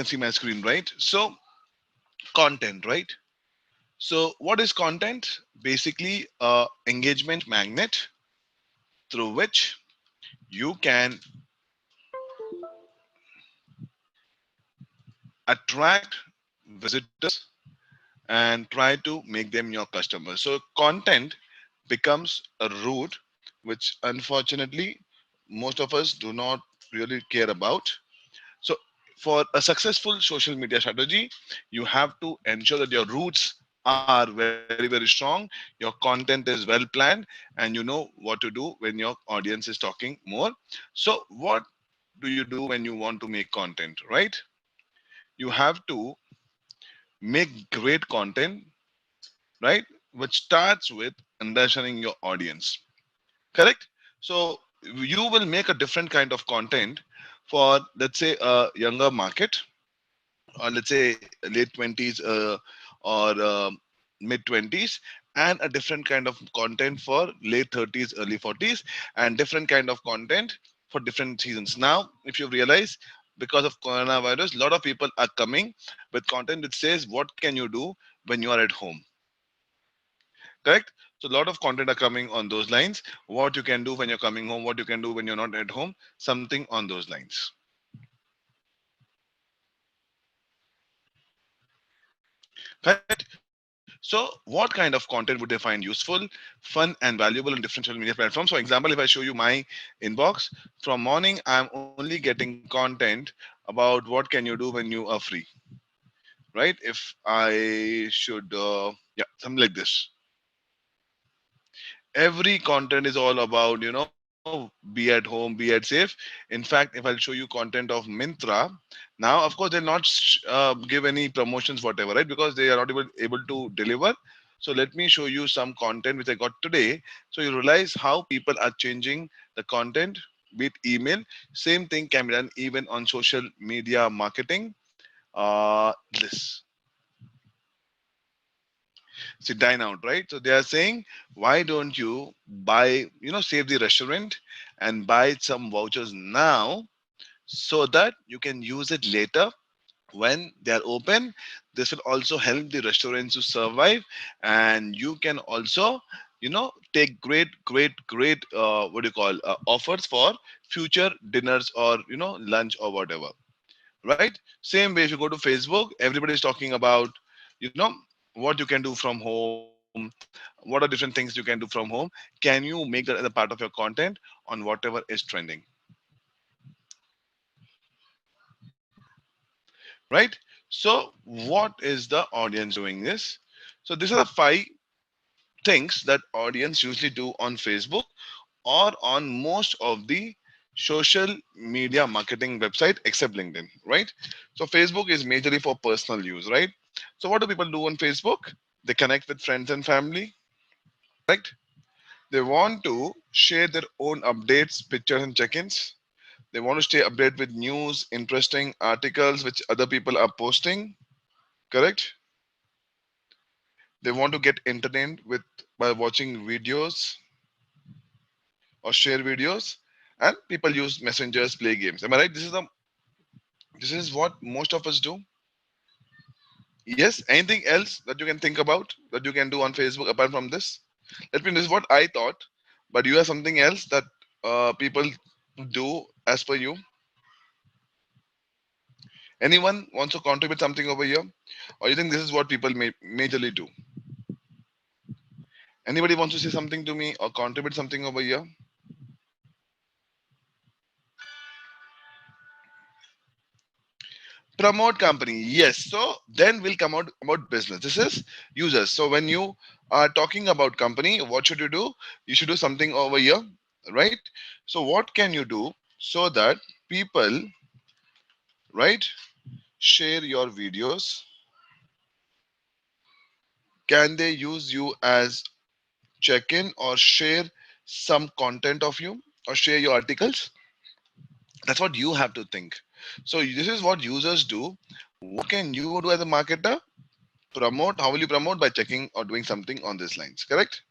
can see my screen, right? So content, right? So what is content? Basically a engagement magnet through which you can attract visitors and try to make them your customers. So content becomes a route which unfortunately most of us do not really care about. So for a successful social media strategy, you have to ensure that your roots are very, very strong, your content is well planned, and you know what to do when your audience is talking more. So what do you do when you want to make content, right? You have to make great content, right? Which starts with understanding your audience. Correct? So you will make a different kind of content for, let's say, a younger market, or let's say late 20s or mid 20s, and a different kind of content for late 30s, early 40s, and different kind of content for different seasons. Now, if you realize, because of coronavirus, a lot of people are coming with content which says, what can you do when you are at home? Correct? So a lot of content are coming on those lines. What you can do when you're coming home, what you can do when you're not at home, something on those lines. Correct? So what kind of content would they find useful, fun, and valuable on different social media platforms? For example, if I show you my inbox, from morning I'm only getting content about what can you do when you are free, right? If I should yeah, something like this. Every content is all about, be at home, be at safe. In fact, if I'll show you content of Mintra, now of course they'll not give any promotions whatever, right? Because they are not able to deliver. So let me show you some content which I got today, so you realize how people are changing the content. Be it email, same thing can be done even on social media marketing. This, see, dine out, right? So they are saying, why don't you buy, save the restaurant and buy some vouchers now, so that you can use it later when they are open. This will also help the restaurants to survive, and you can also, take great what do you call, offers for future dinners, or lunch or whatever, right? Same way, if you go to Facebook, everybody is talking about, you know what you can do from home, what are different things you can do from home. Can you make that as a part of your content on whatever is trending, right? So what is the audience doing this? So these are the five things that audience usually do on Facebook or on most of the social media marketing website except LinkedIn, right? So Facebook is majorly for personal use, right? So what do people do on Facebook? They connect with friends and family, correct? They want to share their own updates, pictures, and check-ins. They want to stay updated with news, interesting articles which other people are posting, correct? They want to get entertained with by watching videos or share videos, and people use messengers, play games. Am I right? This is what most of us do. Yes. Anything else that you can think about that you can do on Facebook apart from this? Let me. This is what I thought, but you have something else that people do as per you. Anyone wants to contribute something over here, or you think this is what people majorly do? Anybody wants to say something to me or contribute something over here? Promote company, yes. So then we'll come out about business. This is users. So when you are talking about company, what should you do? You should do something over here, right? So what can you do so that people, right, share your videos? Can they use you as check-in or share some content of you or share your articles? That's what you have to think. So this is what users do. What can you do as a marketer? Promote. How will you promote? By checking or doing something on these lines, correct?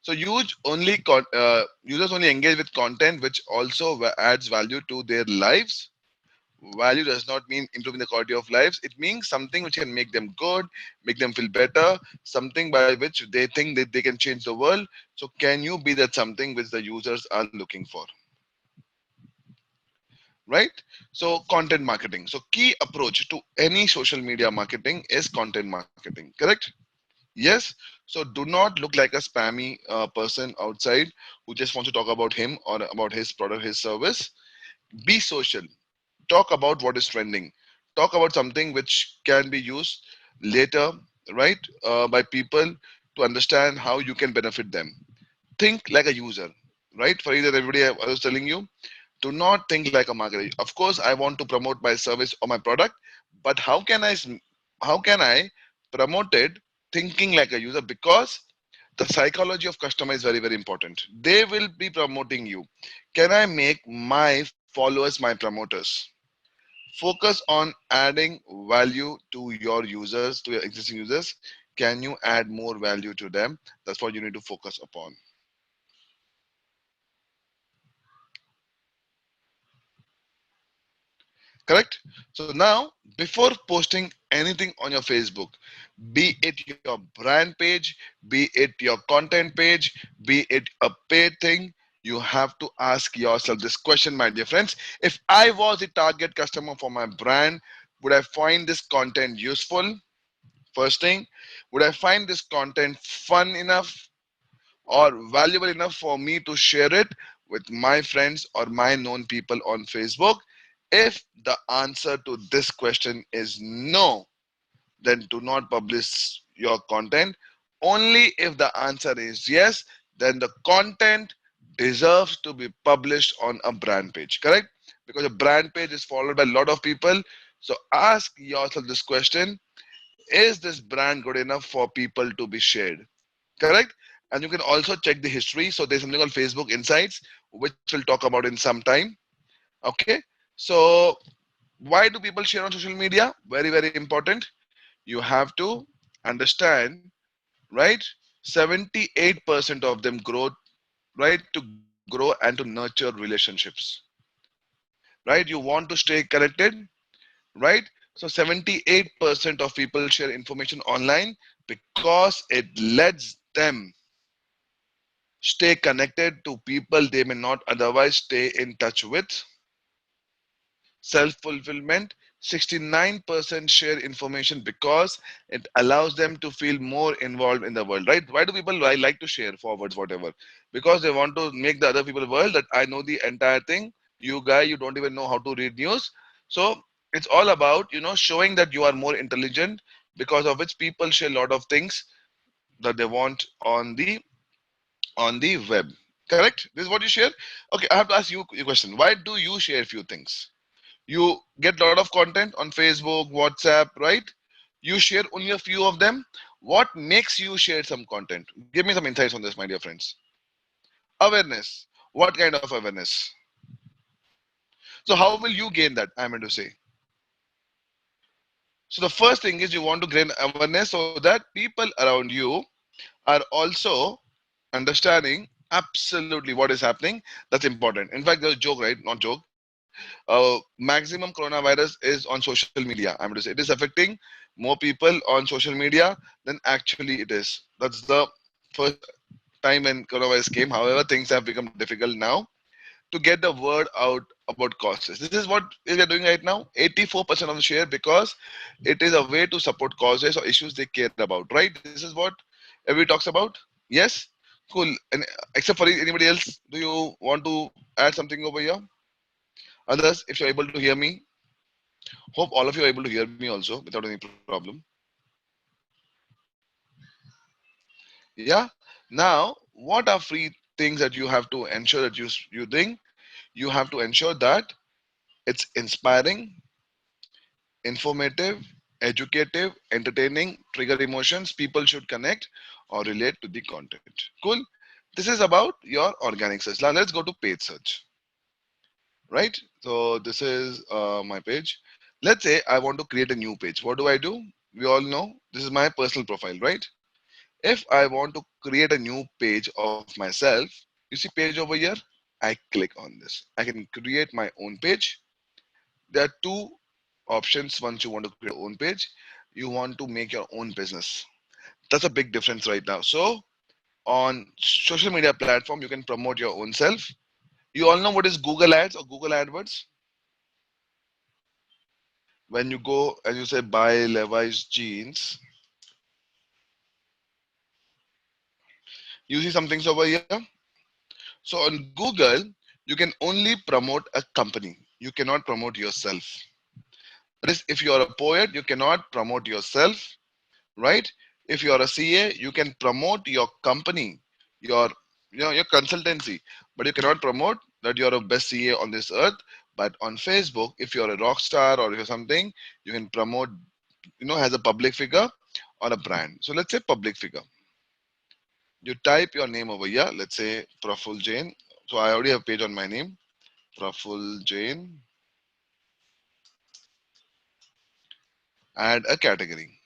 So users only engage with content which also adds value to their lives, Value does not mean improving the quality of lives. It means something which can make them good, make them feel better, something by which they think that they can change the world. So can you be that something which the users are looking for? Right? So content marketing. So key approach to any social media marketing is content marketing. Correct? Yes. So do not look like a spammy person outside who just wants to talk about him or about his product, his service. Be social. Talk about what is trending. Talk about something which can be used later, right, by people to understand how you can benefit them. Think like a user, right? For either everybody I was telling you, do not think like a marketer. Of course, I want to promote my service or my product, but how can I promote it thinking like a user? Because the psychology of customer is very important. They will be promoting you. Can I make my followers my promoters? Focus on adding value to your users, to your existing users. Can you add more value to them? That's what you need to focus upon. Correct? So now, before posting anything on your Facebook, be it your brand page, be it your content page, be it a paid thing, you have to ask yourself this question, my dear friends. If I was the target customer for my brand, would I find this content useful? First thing, would I find this content fun enough or valuable enough for me to share it with my friends or my known people on Facebook? If the answer to this question is no, then do not publish your content. Only if the answer is yes, then the content deserves to be published on a brand page, correct? Because a brand page is followed by a lot of people. So ask yourself this question: is this brand good enough for people to be shared? Correct? And you can also check the history. So there's something called Facebook Insights, which we'll talk about in some time. Okay. So why do people share on social media? Very important. You have to understand, right? 78% of them grow, right, to grow and to nurture relationships. Right? You want to stay connected, right? So 78% of people share information online because it lets them stay connected to people they may not otherwise stay in touch with. Self fulfillment: 69% share information because it allows them to feel more involved in the world, right? Why do people like to share forwards, whatever? Because they want to make the other people world that I know the entire thing. You guy, you don't even know how to read news. So it's all about, showing that you are more intelligent, because of which people share a lot of things that they want on the web. Correct? This is what you share. Okay, I have to ask you a question. Why do you share few things? You get a lot of content on Facebook, WhatsApp, right? You share only a few of them. What makes you share some content? Give me some insights on this, my dear friends. Awareness. What kind of awareness? So how will you gain that? I meant to say. So the first thing is you want to gain awareness so that people around you are also understanding absolutely what is happening. That's important. In fact, there's a joke, right? Not joke. Maximum coronavirus is on social media. I'm going to say it is affecting more people on social media than actually it is. That's the first time when coronavirus came. However, things have become difficult now to get the word out about causes. This is what we are doing right now. 84% of the share because it is a way to support causes or issues they care about. Right? This is what everybody talks about. Yes. Cool. And except for anybody else, do you want to add something over here? Others, if you're able to hear me, hope all of you are able to hear me also without any problem. Yeah. Now, what are free things that you have to ensure that you think? You have to ensure that it's inspiring, informative, educative, entertaining, trigger emotions. People should connect or relate to the content. Cool. This is about your organic search. Now let's go to paid search. Right? So this is my page. Let's say I want to create a new page. What do I do? We all know this is my personal profile, right? If I want to create a new page of myself, you see page over here, I click on this. I can create my own page. There are two options once you want to create your own page. You want to make your own business. That's a big difference right now. So on social media platform, you can promote your own self. You all know what is Google Ads or Google AdWords? When you go and you say buy Levi's jeans, you see some things over here. So on Google, you can only promote a company. You cannot promote yourself. That is, if you are a poet, you cannot promote yourself, right? If you are a CA, you can promote your company, your your consultancy, but you cannot promote that you are the best CA on this earth. But on Facebook, if you're a rock star or if you're something, you can promote, as a public figure or a brand. So let's say public figure. You type your name over here. Let's say Praful Jain. So I already have a page on my name, Praful Jain. Add a category.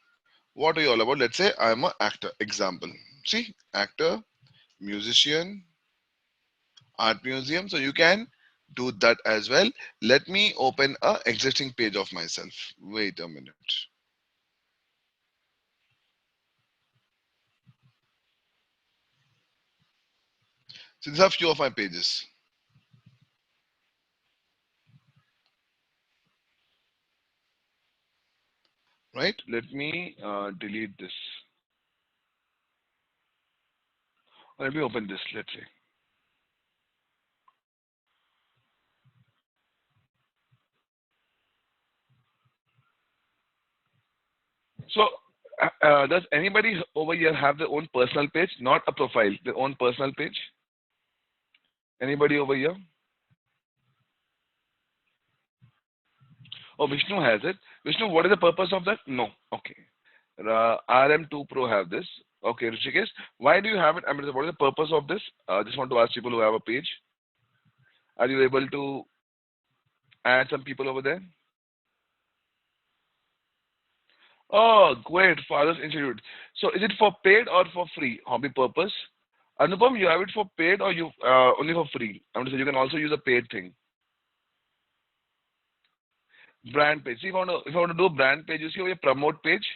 What are you all about? Let's say I'm an actor. Example. See, actor, musician, art museum. So you can do that as well. Let me open a existing page of myself. Wait a minute. So these are few of my pages, right? Let me delete this. Let me open this. Let's say. So, does anybody over here have their own personal page, not a profile, their own personal page? Anybody over here? Oh, Vishnu has it. Vishnu, what is the purpose of that? No. Okay. RM2 Pro have this. Okay, Rishikesh, why do you have it? I mean, what is the purpose of this? I just want to ask people who have a page. Are you able to add some people over there? Oh, great. Fathers Institute. So, is it for paid or for free? Hobby purpose? Anupam, you have it for paid or you only for free? I want to say you can also use a paid thing. Brand page. See, if I want to do a brand page, you see over your promote page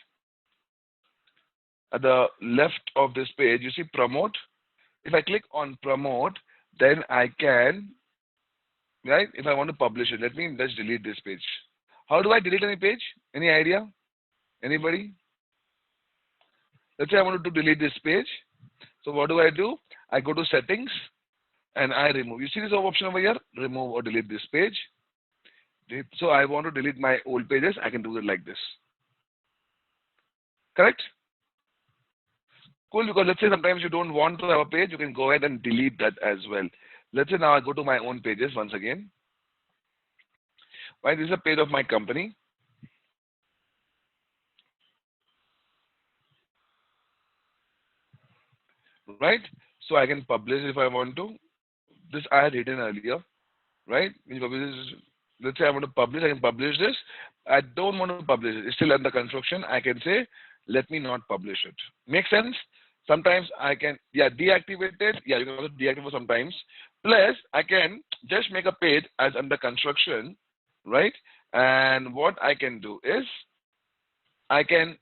at the left of this page, you see promote. If I click on promote, then I can, right? If I want to publish it, let me just delete this page. How do I delete any page? Any idea? Anybody? Let's say I wanted to delete this page. So what do? I go to settings and I remove. You see this option over here? Remove or delete this page. So I want to delete my old pages. I can do it like this. Correct? Cool, because let's say sometimes you don't want to have a page, you can go ahead and delete that as well. Let's say now I go to my own pages once again. Right, this is a page of my company. Right? So I can publish if I want to. This I had written earlier. Right? When you publish this, let's say I want to publish, I can publish this. I don't want to publish it. It's still under construction. I can say, let me not publish it. Make sense? Sometimes I can, yeah, deactivate it. Yeah, you can also deactivate sometimes. Plus, I can just make a page as under construction, right? And what I can do is, I can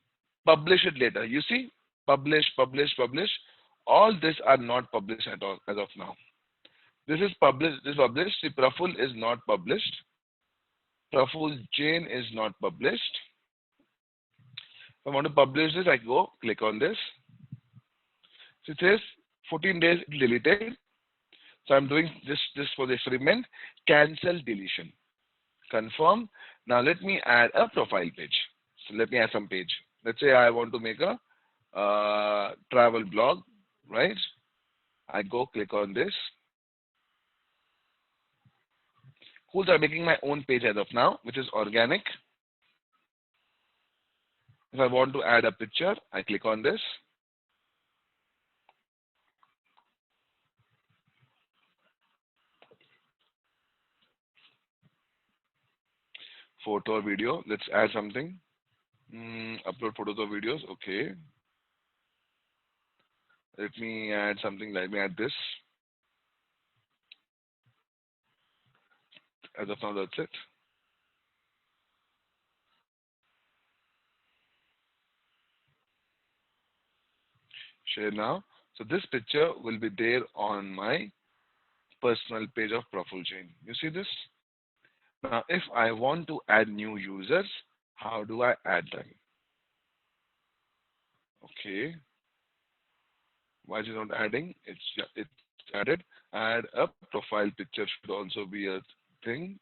publish it later. You see, publish, publish, publish. All this are not published at all as of now. This is published. This is published. See, Praful is not published. Praful Jain is not published. If I want to publish this, I go click on this. So it says 14 days deleted. So I'm doing this for the experiment. Cancel deletion. Confirm. Now let me add a profile page. So let me add some page. Let's say I want to make a travel blog, right? I go click on this. Cool, so I'm making my own page as of now, which is organic. If I want to add a picture, I click on this. Photo or video, let's add something. Upload photos or videos, okay. Let me add something, let me add this. As of now, that's it. Share now. So this picture will be there on my personal page of Profile Chain. You see this? Now, if I want to add new users, how do I add them? Okay. Why is it not adding? It's added. Add a profile picture should also be a thing.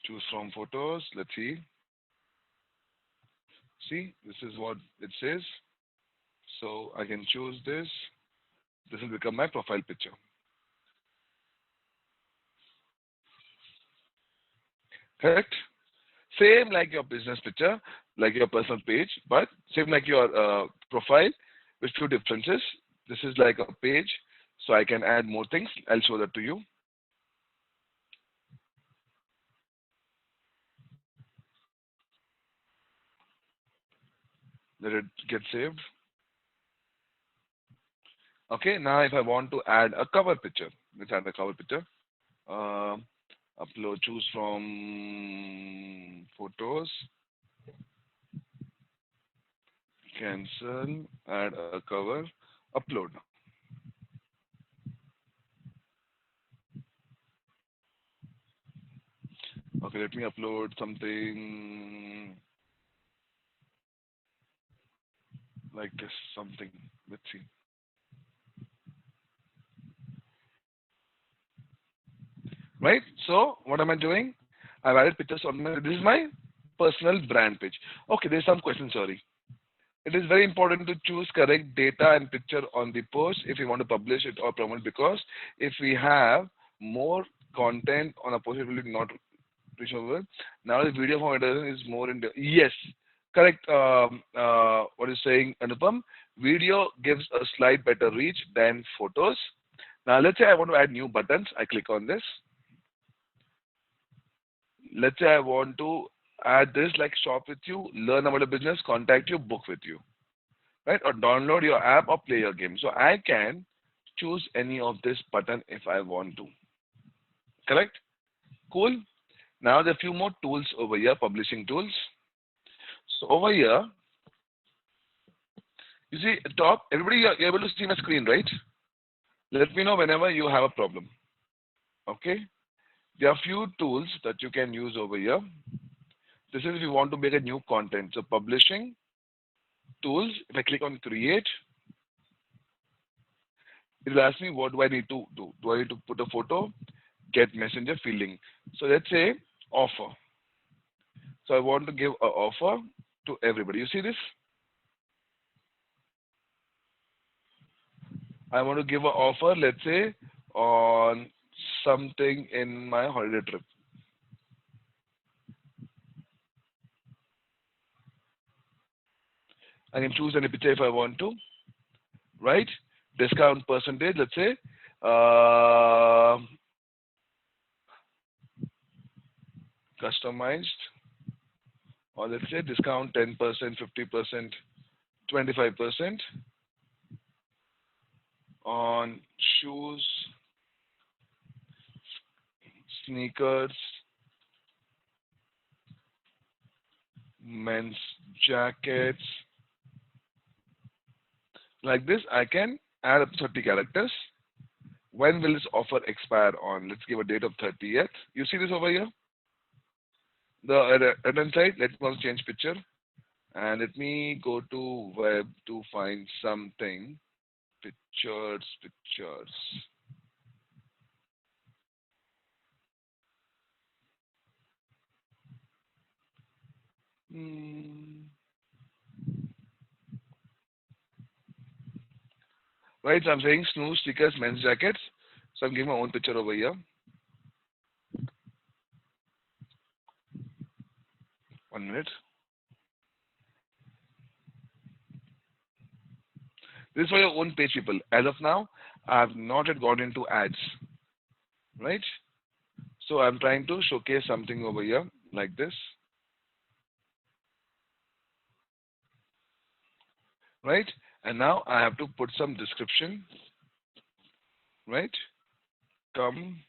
Choose from photos. Let's see. See, this is what it says. So I can choose this. This will become my profile picture. Correct? Same like your business picture, like your personal page, but same like your profile with few differences. This is like a page, so I can add more things. I'll show that to you. Let it get saved. Okay, now if I want to add a cover picture, let's add a cover picture. Upload, choose from photos, cancel, add a cover, upload. Okay, let me upload something like this, something. Let's see. Right? So what am I doing? I've added pictures on my, this is my personal brand page. Okay, there's some question, sorry. It is very important to choose correct data and picture on the post if you want to publish it or promote, because if we have more content on a post, it will not reach over. Now the video format is more in the, yes, correct. What is saying, Anupam? Video gives a slight better reach than photos. Now let's say I want to add new buttons. I click on this. Let's say I want to add this like shop with you, learn about a business, contact you, book with you, right? Or download your app or play your game. So I can choose any of this button if I want to. Correct? Cool. Now there are a few more tools over here, publishing tools. So over here, you see top, everybody you're able to see my screen, right? Let me know whenever you have a problem. Okay? There are few tools that you can use over here. This is if you want to make a new content. So publishing tools, if I click on create, it will ask me what do I need to do. Do I need to put a photo, get messenger, feeling. So let's say offer. So I want to give an offer to everybody. You see this? I want to give an offer, let's say, on something in my holiday trip. I can choose any picture if I want to, right? Discount percentage, let's say, customized, or let's say discount 10%, 50%, 25% on shoes, sneakers, men's jackets. Like this, I can add up to 30 characters. When will this offer expire on? Let's give a date of 30th. You see this over here? The right hand side, let me change picture. And let me go to web to find something. Pictures, pictures. Right, so I'm saying snooze, stickers, men's jackets. So I'm giving my own picture over here. 1 minute. This is for your own page, people. As of now, I have not yet got into ads. Right? So I'm trying to showcase something over here like this. Right? And now I have to put some description. Right? Come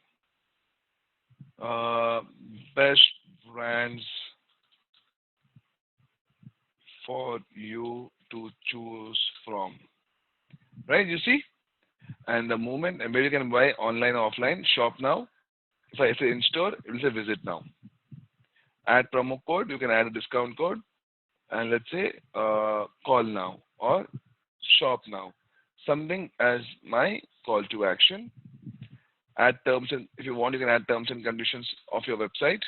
Uh, Best brands for you to choose from. Right? You see? And the moment, and where you can buy online or offline, shop now. If I say in store, it will say visit now. Add promo code, you can add a discount code, and let's say call now or shop now. Something as my call to action. Add terms and if you want, you can add terms and conditions of your website.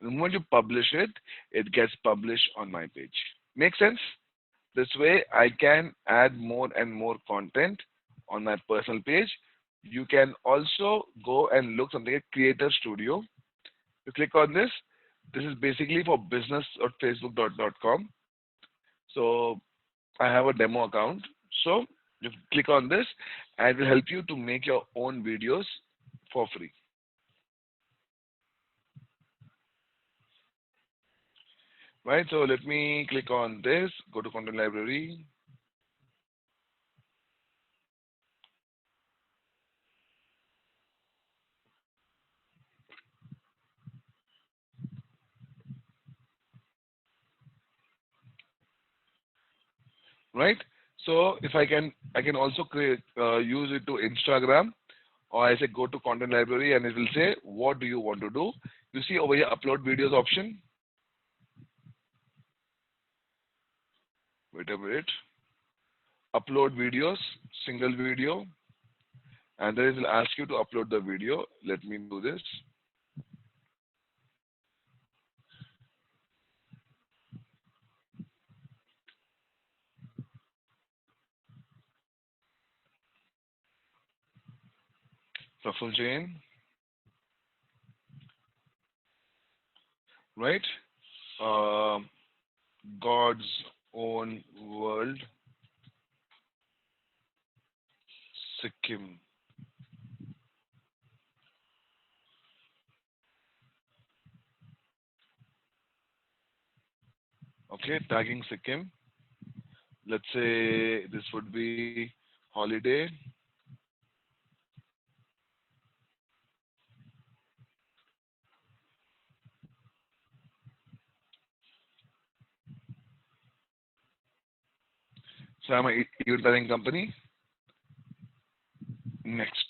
The moment you publish it, it gets published on my page. Make sense? This way, I can add more and more content on my personal page. You can also go and look something at Creator Studio. You click on this. This is basically for business.facebook.com. So I have a demo account. So you click on this and it will help you to make your own videos for free. Right, so let me click on this, go to content library. Right, so if I can also create use it to Instagram, or I say go to content library and it will say what do you want to do. You see over here upload videos option. Wait a minute. Upload videos, single video, and then it will ask you to upload the video. Let me do this. Ruffle chain, right? Um God's own world, Sikkim. Okay, tagging Sikkim. Let's say this would be holiday. So I'm a event planning company. Next.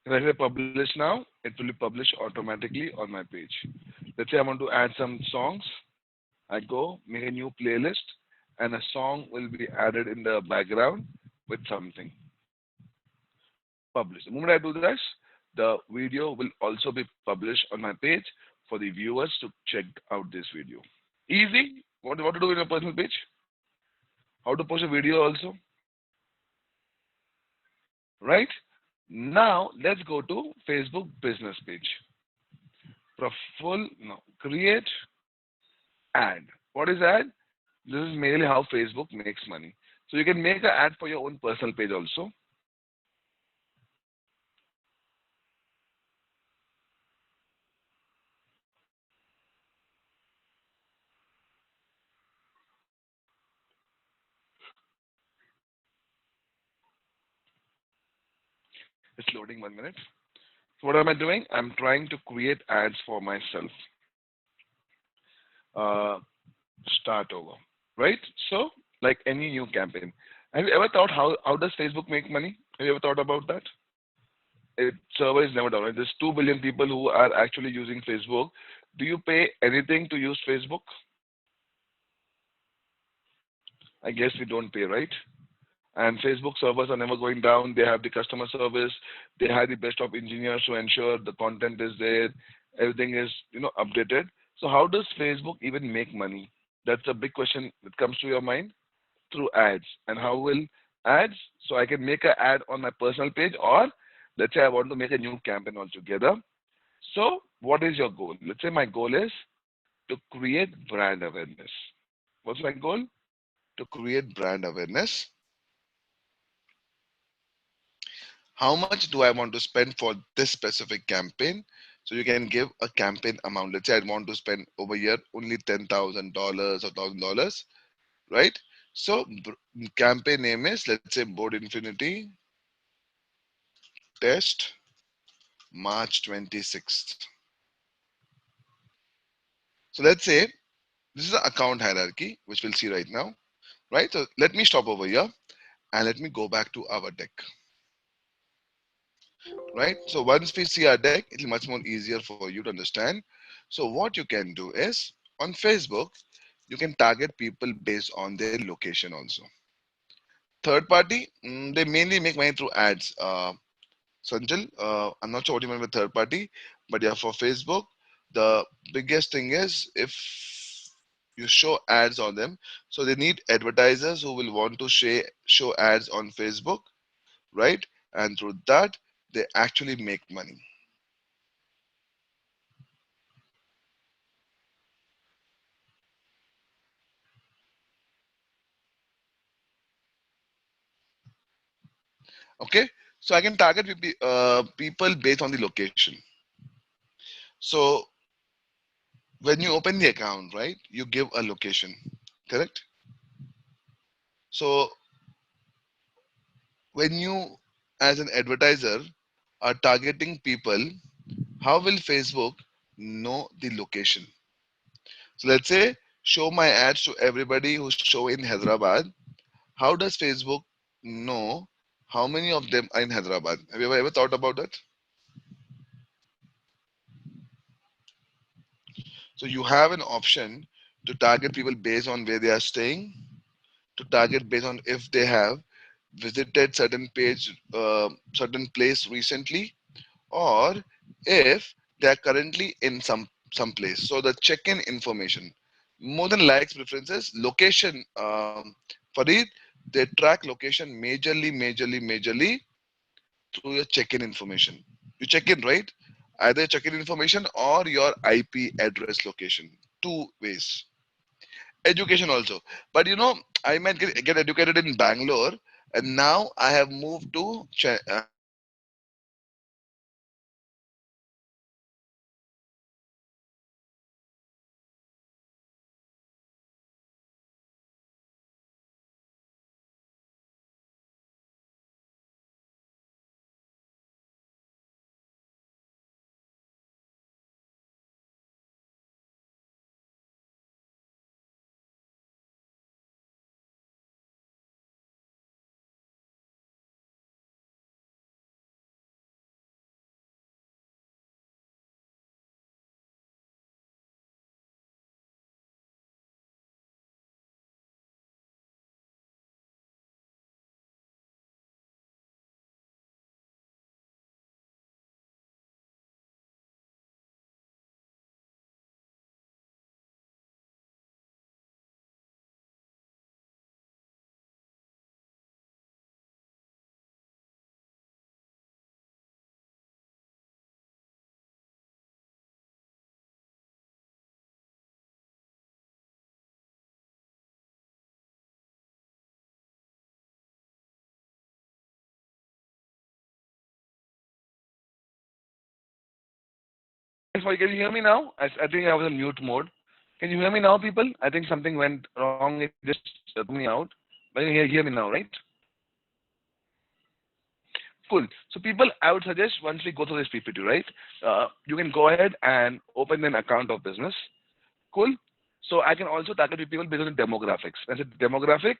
If I say publish now, it will be published automatically on my page. Let's say I want to add some songs. I go make a new playlist and a song will be added in the background with something. Publish. The moment I do this, the video will also be published on my page for the viewers to check out this video. Easy. What to do in a personal page? How to post a video also, right? Now let's go to Facebook business page. Full no, create ad. What is ad? This is mainly how Facebook makes money. So you can make an ad for your own personal page also. It's loading 1 minute. So what am I doing? I'm trying to create ads for myself. Uh, Start over, right? So like any new campaign. Have you ever thought how does Facebook make money? Have you ever thought about that? Server is never down. Right? There's 2 billion people who are actually using Facebook. Do you pay anything to use Facebook? I guess we don't pay, right? And Facebook servers are never going down. They have the customer service. They have the best of engineers to ensure the content is there. Everything is updated. So how does Facebook even make money? That's a big question that comes to your mind. Through ads. And how will ads? So I can make an ad on my personal page, or let's say I want to make a new campaign altogether. So what is your goal? Let's say my goal is to create brand awareness. What's my goal? To create brand awareness. How much do I want to spend for this specific campaign? So you can give a campaign amount. Let's say I want to spend over here only $10,000 or $1,000, right? So campaign name is, let's say, Board Infinity Test March 26th. So let's say this is the account hierarchy, which we'll see right now, right? So let me stop over here and let me go back to our deck, right? So once we see our deck, it'll be much more easier for you to understand. So what you can do is on Facebook, you can target people based on their location also. Third party, they mainly make money through ads. Sanjal, I'm not sure what you mean by third party, but yeah, for Facebook, the biggest thing is if you show ads on them, so they need advertisers who will want to show ads on Facebook, right? And through that, they actually make money. Okay, so I can target people based on the location. So when you open the account, right, you give a location, correct? So when you, as an advertiser, are targeting people, how will Facebook know the location? So let's say show my ads to everybody who show in Hyderabad. How does Facebook know how many of them are in Hyderabad? Have you ever thought about that? So you have an option to target people based on where they are staying, to target based on if they have visited certain place recently, or if they are currently in some place. So the check-in information, more than likes, preferences, location. For it, they track location majorly through your check-in information. You check in, right? Either check-in information or your IP address location. Two ways. Education also. But I might get educated in Bangalore, and now I have moved to Chennai, right? So I can target people based on their location. So what you can do is Yes, sorry, can you hear me now? I think I was on mute mode. Can you hear me now, people? I think something went wrong. It just threw me out. But you hear me now, right? Cool. So people, I would suggest once we go through this PPT, right? You can go ahead and open an account of business. Cool. So I can also target people based on the demographics. As a demographic,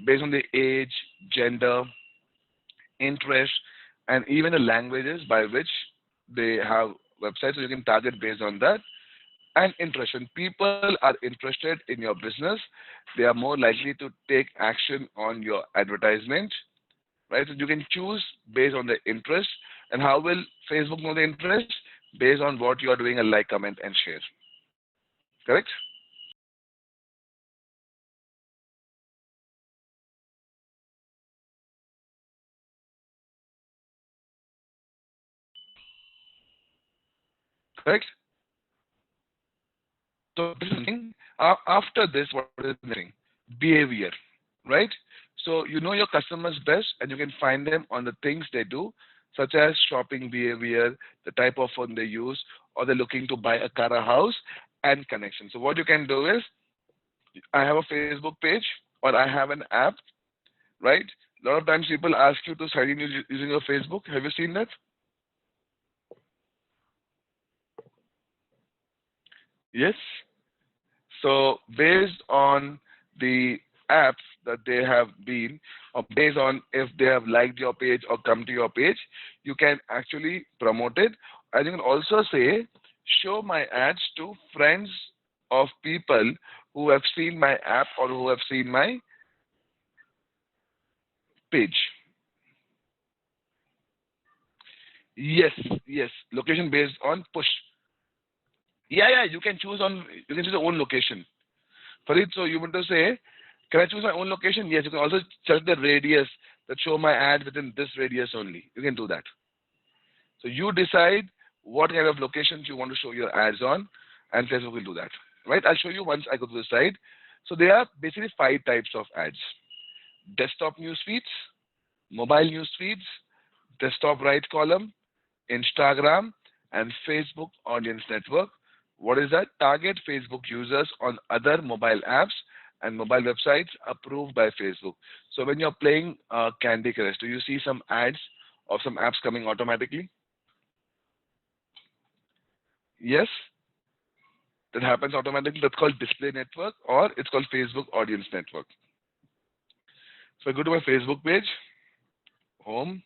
based on the age, gender, interest, and even the languages by which they have websites. So you can target based on that. And interest. When people are interested in your business, they are more likely to take action on your advertisement, right? So you can choose based on the interest. And how will Facebook know the interest? Based on what you are doing, a like, comment, and share. Correct? Correct? So this is something. After this, what is missing? Behavior, right? So you know your customers best, and you can find them on the things they do, such as shopping behavior, the type of phone they use, or they're looking to buy a car, a house, and connection. So what you can do is, I have a Facebook page or I have an app, right? A lot of times people ask you to sign in using your Facebook. Have you seen that? Yes. So based on the apps that they have been, or based on if they have liked your page or come to your page, you can actually promote it. And you can also say, show my ads to friends of people who have seen my app or who have seen my page. Yes, yes. Location based on push. Yeah, you can choose on, you can choose your own location. Farid, so you want to say, can I choose my own location? Yes, you can also check the radius that show my ad within this radius only. You can do that. So you decide what kind of locations you want to show your ads on, and Facebook will do that. Right? I'll show you once I go to the site. So there are basically 5 types of ads: desktop news feeds, mobile news feeds, desktop right column, Instagram, and Facebook Audience Network. What is that? Target Facebook users on other mobile apps and mobile websites approved by Facebook. So when you're playing Candy Crush, do you see some ads of some apps coming automatically? Yes, that happens automatically. That's called Display Network, or it's called Facebook Audience Network. So I go to my Facebook page, home.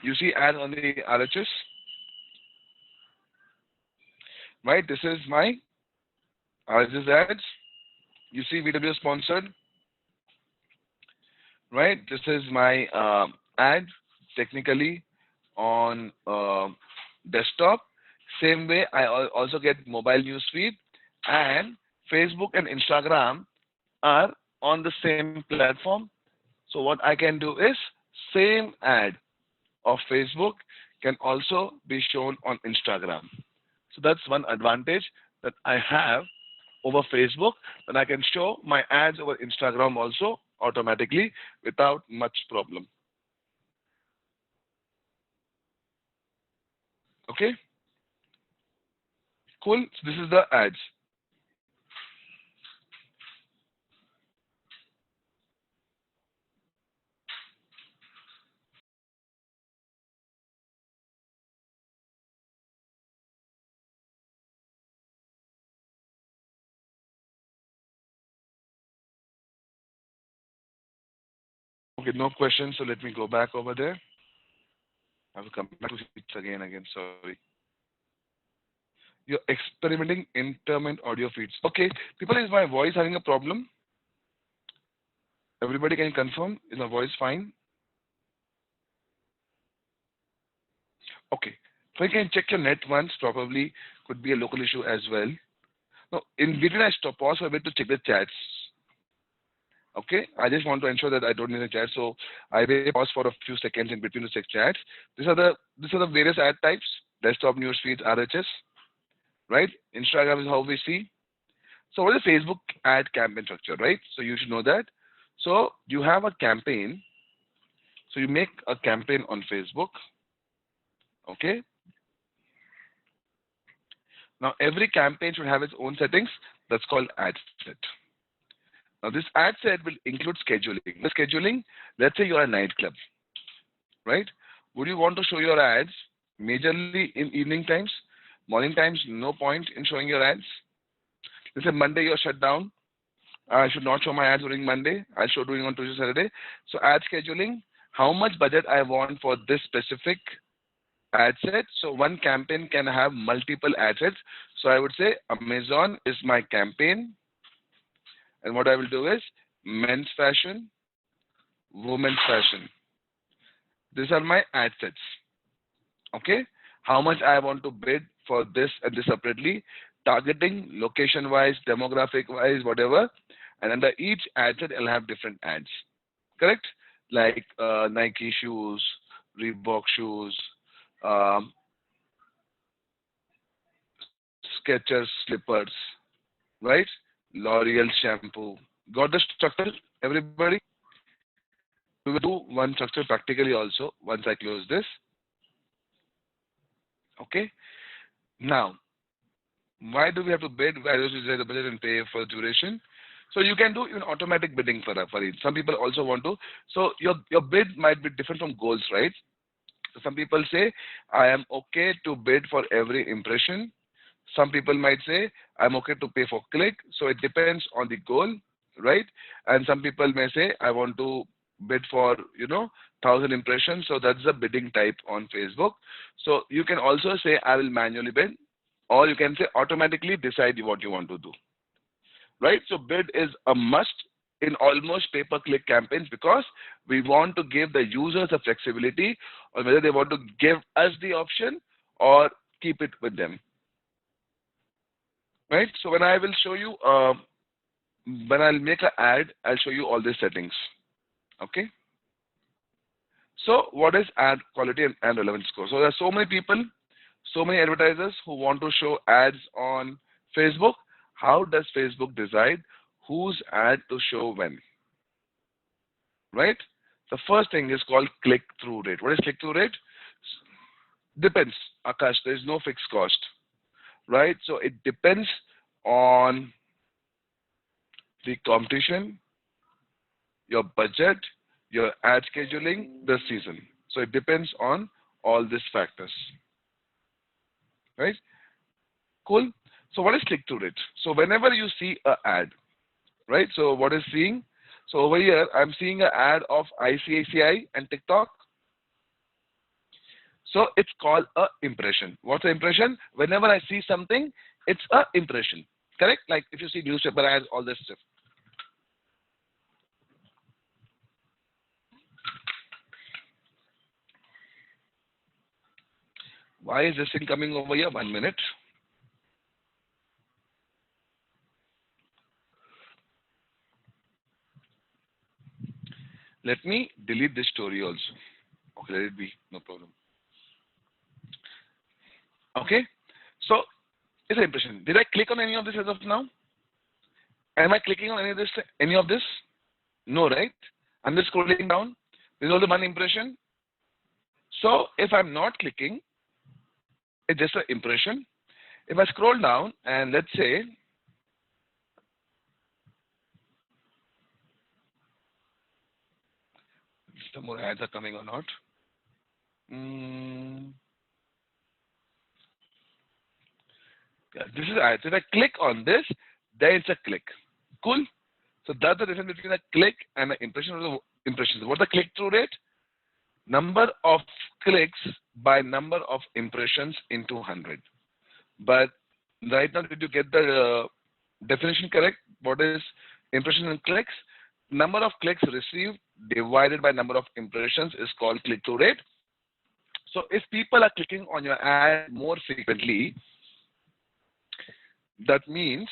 You see ads on the RHS, right? This is my RHS ads. You see VW sponsored, right? This is my ad technically on desktop. Same way, I also get mobile news feed, and Facebook and Instagram are on the same platform. So what I can do is same ad of Facebook can also be shown on Instagram. So that's one advantage that I have over Facebook, then I can show my ads over Instagram also automatically without much problem. Okay, cool. So this is the ads. Okay, no questions. So let me go back over there. I will come back to it again. Sorry. You're experimenting intermittent audio feeds. Okay, people, is my voice having a problem? Everybody can confirm. Is my voice fine? Okay. So you can check your net once. Probably could be a local issue as well. Now, in between, I stop pause for a bit to check the chats. Okay, I just want to ensure that I don't need a chat, so I will pause for a few seconds in between to check chats. These are the various ad types: desktop news feeds, RHS, right? Instagram is how we see. So what is Facebook ad campaign structure, right? So you should know that. So you have a campaign. So you make a campaign on Facebook. Okay. Now every campaign should have its own settings. That's called ad set. Now this ad set will include scheduling. The scheduling, let's say you're a nightclub, right? Would you want to show your ads majorly in evening times? Morning times, no point in showing your ads. Let's say Monday you're shut down. I should not show my ads during Monday. I'll show during on Tuesday, Saturday. So ad scheduling, how much budget I want for this specific ad set. So one campaign can have multiple ad sets. So I would say Amazon is my campaign. And what I will do is men's fashion, women's fashion. These are my ad sets. Okay. How much I want to bid for this and this separately, targeting location wise, demographic wise, whatever. And under each ad set, I'll have different ads. Correct? Like Nike shoes, Reebok shoes, um, Skechers slippers, right? L'Oreal shampoo. Got the structure, everybody? We will do one structure practically also once I close this. Okay. Now, why do we have to bid? Why do we decide the budget and pay for the duration? So you can do even automatic bidding for it. Some people also want to. So your bid might be different from goals, right? So some people say, I am okay to bid for every impression. Some people might say, I'm okay to pay for click. So it depends on the goal, right? And some people may say, I want to bid for, 1,000 impressions. So that's the bidding type on Facebook. So you can also say, I will manually bid, or you can say automatically decide what you want to do, right? So bid is a must in almost pay-per-click campaigns because we want to give the users the flexibility on whether they want to give us the option or keep it with them, right? So when I will show you, when I'll make an ad, I'll show you all these settings, okay? So what is ad quality and relevance score? So there are so many people, so many advertisers who want to show ads on Facebook. How does Facebook decide whose ad to show when, right? The first thing is called click-through rate. What is click-through rate? Depends, Akash. There is no fixed cost, right? So it depends on the competition, your budget, your ad scheduling, the season. So it depends on all these factors, right? Cool. So what is click-through rate? So whenever you see an ad, right? So what is seeing? So over here, I'm seeing an ad of ICICI and TikTok. So it's called a impression. What's an impression? Whenever I see something, it's a impression. Correct? Like if you see newspaper ads, all this stuff. Why is this thing coming over here? 1 minute. Let me delete this story also. Okay, let it be, no problem. Okay, so it's an impression. Did I click on any of this as of now? Am I clicking on any of this? Any of this? No, right? I'm just scrolling down. This is only one impression. So if I'm not clicking, it's just an impression. If I scroll down and let's say, some more ads are coming or not. Yeah, this is ads. If I click on this, then it's a click. Cool. So that's the difference between a click and an impression or the impressions. What's the click-through rate? Number of clicks by number of impressions into 100. But right now, did you get the definition correct? What is impressions and clicks? Number of clicks received divided by number of impressions is called click-through rate. So if people are clicking on your ad more frequently, that means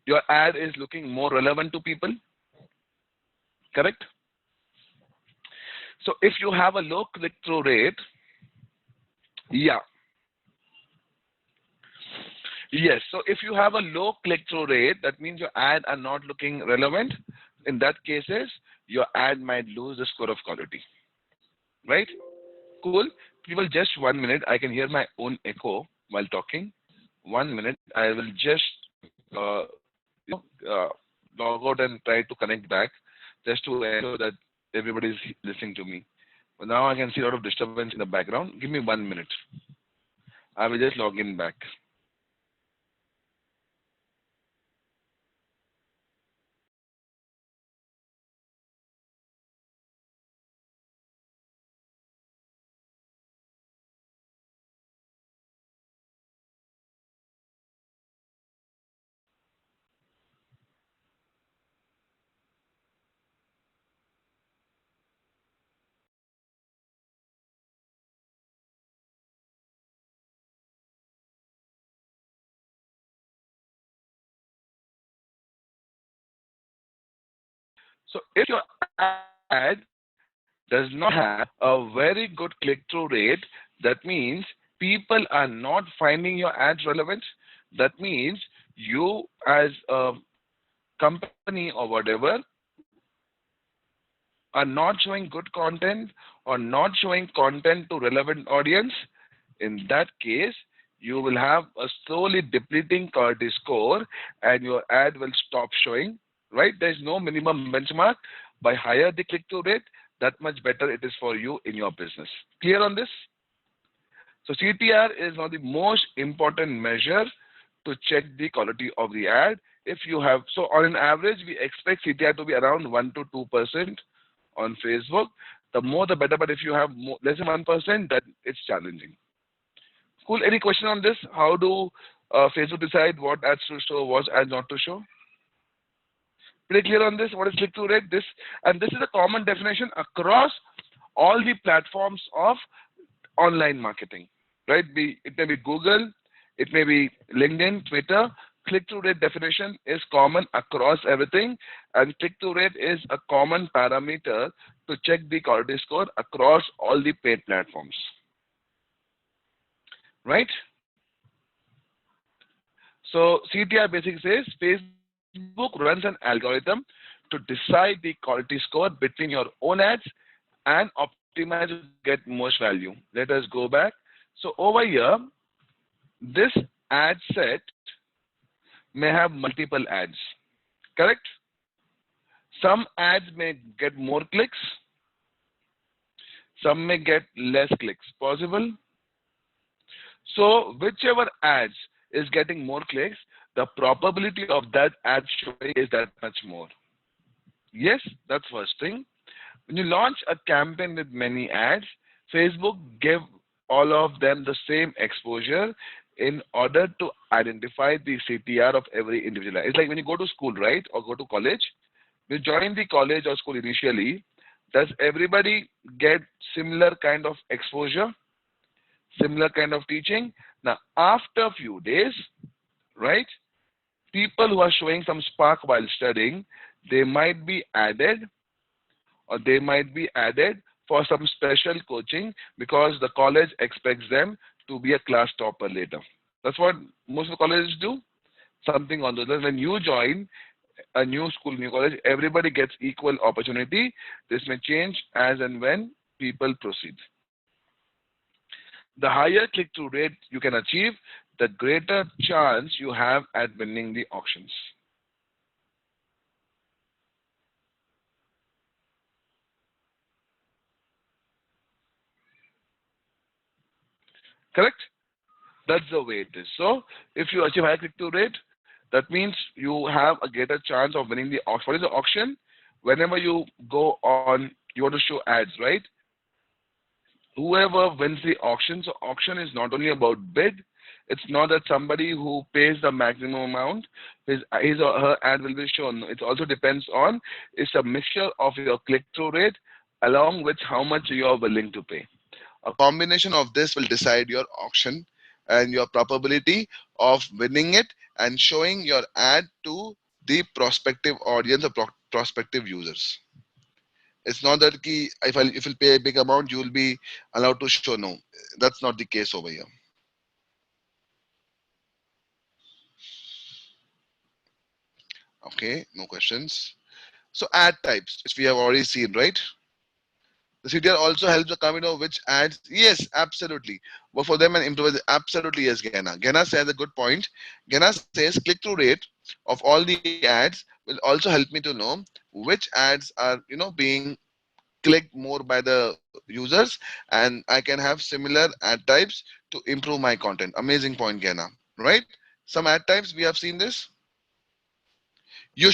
your ad is looking more relevant to people, correct? So if you have a low click-through rate, yeah. Yes, so if you have a low click-through rate, that means your ad are not looking relevant. In that cases, your ad might lose the score of quality, right? Cool. People, just 1 minute. I can hear my own echo while talking. 1 minute. I will just log out and try to connect back just to ensure that everybody is listening to me. But now I can see a lot of disturbance in the background. Give me 1 minute. I will just log in back. So if your ad does not have a very good click-through rate, that means people are not finding your ads relevant. That means you as a company or whatever are not showing good content or not showing content to relevant audience. In that case, you will have a slowly depleting quality score and your ad will stop showing, right? There is no minimum benchmark. By higher the click-through rate, that much better it is for you in your business. Clear on this? So CTR is one of the most important measure to check the quality of the ad. If you have, so on an average, we expect CTR to be around 1 to 2% on Facebook. The more the better, but if you have more, less than 1%, then it's challenging. Cool. Any question on this? How do Facebook decide what ads to show, what ads not to show? Pretty clear on this? What is click-through rate? This is a common definition across all the platforms of online marketing, right? It may be Google, it may be LinkedIn, Twitter. Click-through rate definition is common across everything, and click-through rate is a common parameter to check the quality score across all the paid platforms, right? So CTR basically says Facebook runs an algorithm to decide the quality score between your own ads and optimize to get most value. Let us go back. So over here, this ad set may have multiple ads, correct? Some ads may get more clicks, some may get less clicks, possible? So whichever ads is getting more clicks, the probability of that ad showing is that much more. Yes, that's first thing. When you launch a campaign with many ads, Facebook give all of them the same exposure in order to identify the CTR of every individual. It's like when you go to school, right, or go to college, you join the college or school initially, does everybody get similar kind of exposure, similar kind of teaching? Now, after a few days, right, people who are showing some spark while studying, they might be added, or they might be added for some special coaching because the college expects them to be a class topper later. That's what most of the colleges do. Something on those lines. When you join a new school, new college, everybody gets equal opportunity. This may change as and when people proceed. The higher click-through rate you can achieve, the greater chance you have at winning the auctions. Correct? That's the way it is. So if you achieve high click-through rate, that means you have a greater chance of winning the auction. What is the auction? Whenever you go on, you want to show ads, right? Whoever wins the auction, so auction is not only about bid, it's not that somebody who pays the maximum amount, his or her ad will be shown. It also depends on, it's a mixture of your click-through rate along with how much you are willing to pay. A combination of this will decide your auction and your probability of winning it and showing your ad to the prospective audience or prospective users. It's not that if you pay a big amount, you will be allowed to show. No, that's not the case over here. Okay, no questions. So ad types, which we have already seen, right? The CTR also helps the company know which ads. Yes, absolutely. But for them and improvise, absolutely yes, Gena. Gena says a good point. Gena says click-through rate of all the ads will also help me to know which ads are being clicked more by the users, and I can have similar ad types to improve my content. Amazing point, Gena. Right? Some ad types we have seen this. You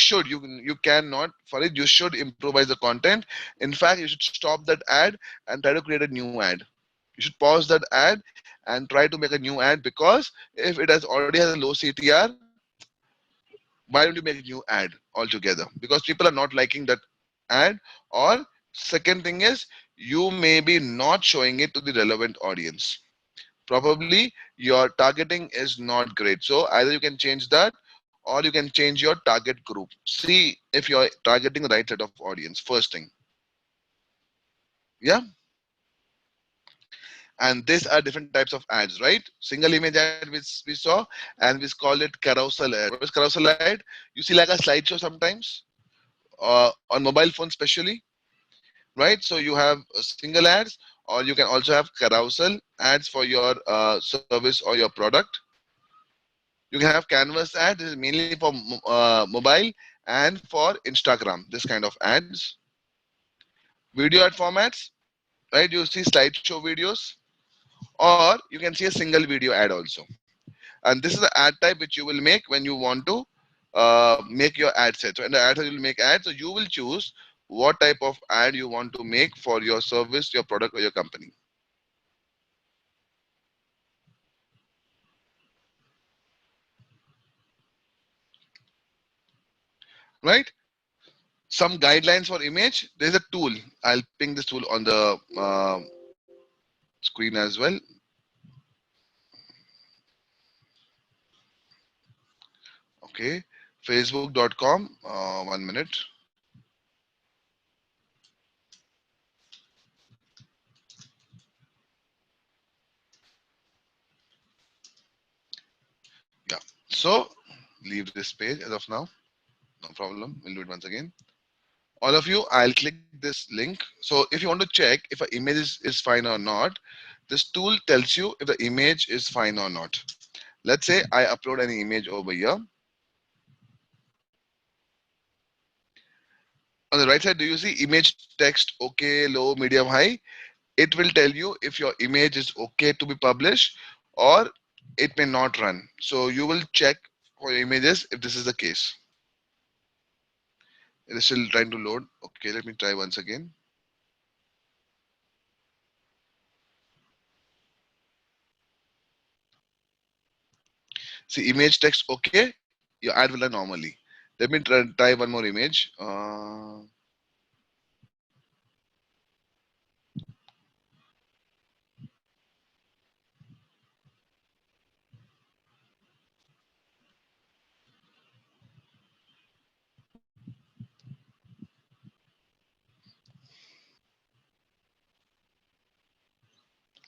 cannot, Farid, you should improvise the content. In fact, you should stop that ad and try to create a new ad. You should pause that ad and try to make a new ad, because if it has already has a low CTR, why don't you make a new ad altogether? Because people are not liking that ad. Or second thing is, you may be not showing it to the relevant audience. Probably your targeting is not great. So either you can change that, or you can change your target group. See if you're targeting the right set of audience, first thing. Yeah. And these are different types of ads, right? Single image ad which we saw, and we call it carousel ad. What is carousel ad? You see like a slideshow sometimes, on mobile phone especially, right? So you have single ads, or you can also have carousel ads for your service or your product. You can have canvas ads. This is mainly for mobile and for Instagram, this kind of ads. Video ad formats, right? You see slideshow videos, or you can see a single video ad also. And this is the ad type which you will make when you want to make your ad set. So in the ad set, you will make ads. So you will choose what type of ad you want to make for your service, your product, or your company. Right? Some guidelines for image. There's a tool. I'll ping this tool on the screen as well. Okay. Facebook.com. 1 minute. Yeah. So leave this page as of now. No problem. We'll do it once again. All of you, I'll click this link. So if you want to check if an image is fine or not, this tool tells you if the image is fine or not. Let's say I upload an image over here. On the right side, do you see image text okay, low, medium, high? It will tell you if your image is okay to be published or it may not run. So you will check for your images if this is the case. It is still trying to load. Okay, let me try once again. See, image text okay, your ad will run normally. Let me try one more image.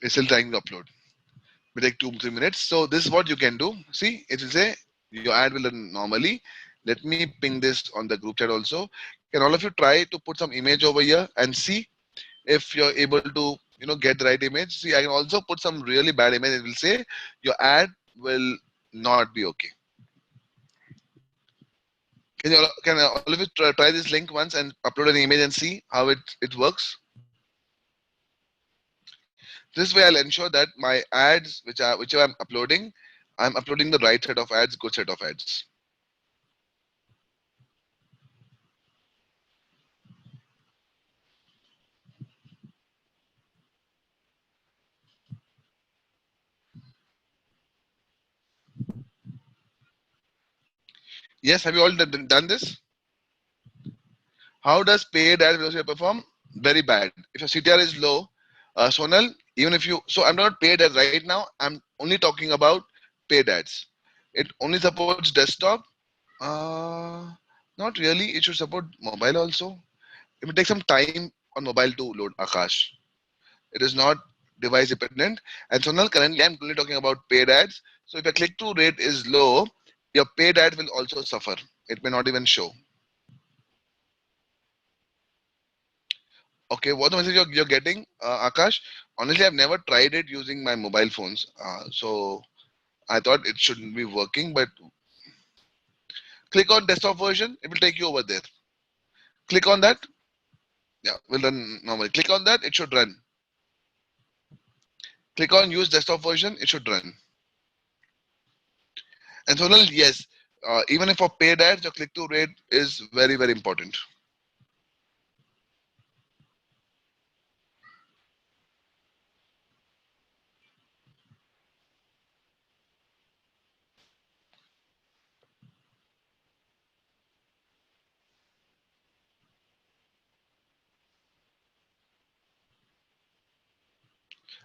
It's still trying to upload. It will take 2 3 minutes. So this is what you can do. See, it will say your ad will run normally. Let me ping this on the group chat also. Can all of you try to put some image over here and see if you're able to get the right image? See, I can also put some really bad image. It will say your ad will not be okay. Can all of you try this link once and upload an image and see how it works? This way, I'll ensure that my ads, whichever I'm uploading the right set of ads, good set of ads. Yes, have you all done this? How does paid ad velocity perform? Very bad. If your CTR is low, Sonal, even if you, so I'm not paid ads right now. I'm only talking about paid ads. It only supports desktop. Uh, Not really. It should support mobile also. It will take some time on mobile to load, Akash. It is not device dependent. And Sonal, currently I'm only talking about paid ads. So if your click-through rate is low, your paid ad will also suffer. It may not even show. Okay, what the message you're getting, Akash? Honestly, I've never tried it using my mobile phones. So I thought it shouldn't be working, but click on desktop version, it will take you over there. Click on that. Yeah, will run normally. Click on that, it should run. Click on use desktop version, it should run. And so, yes, even if for paid ads, your click-through rate is very, very important.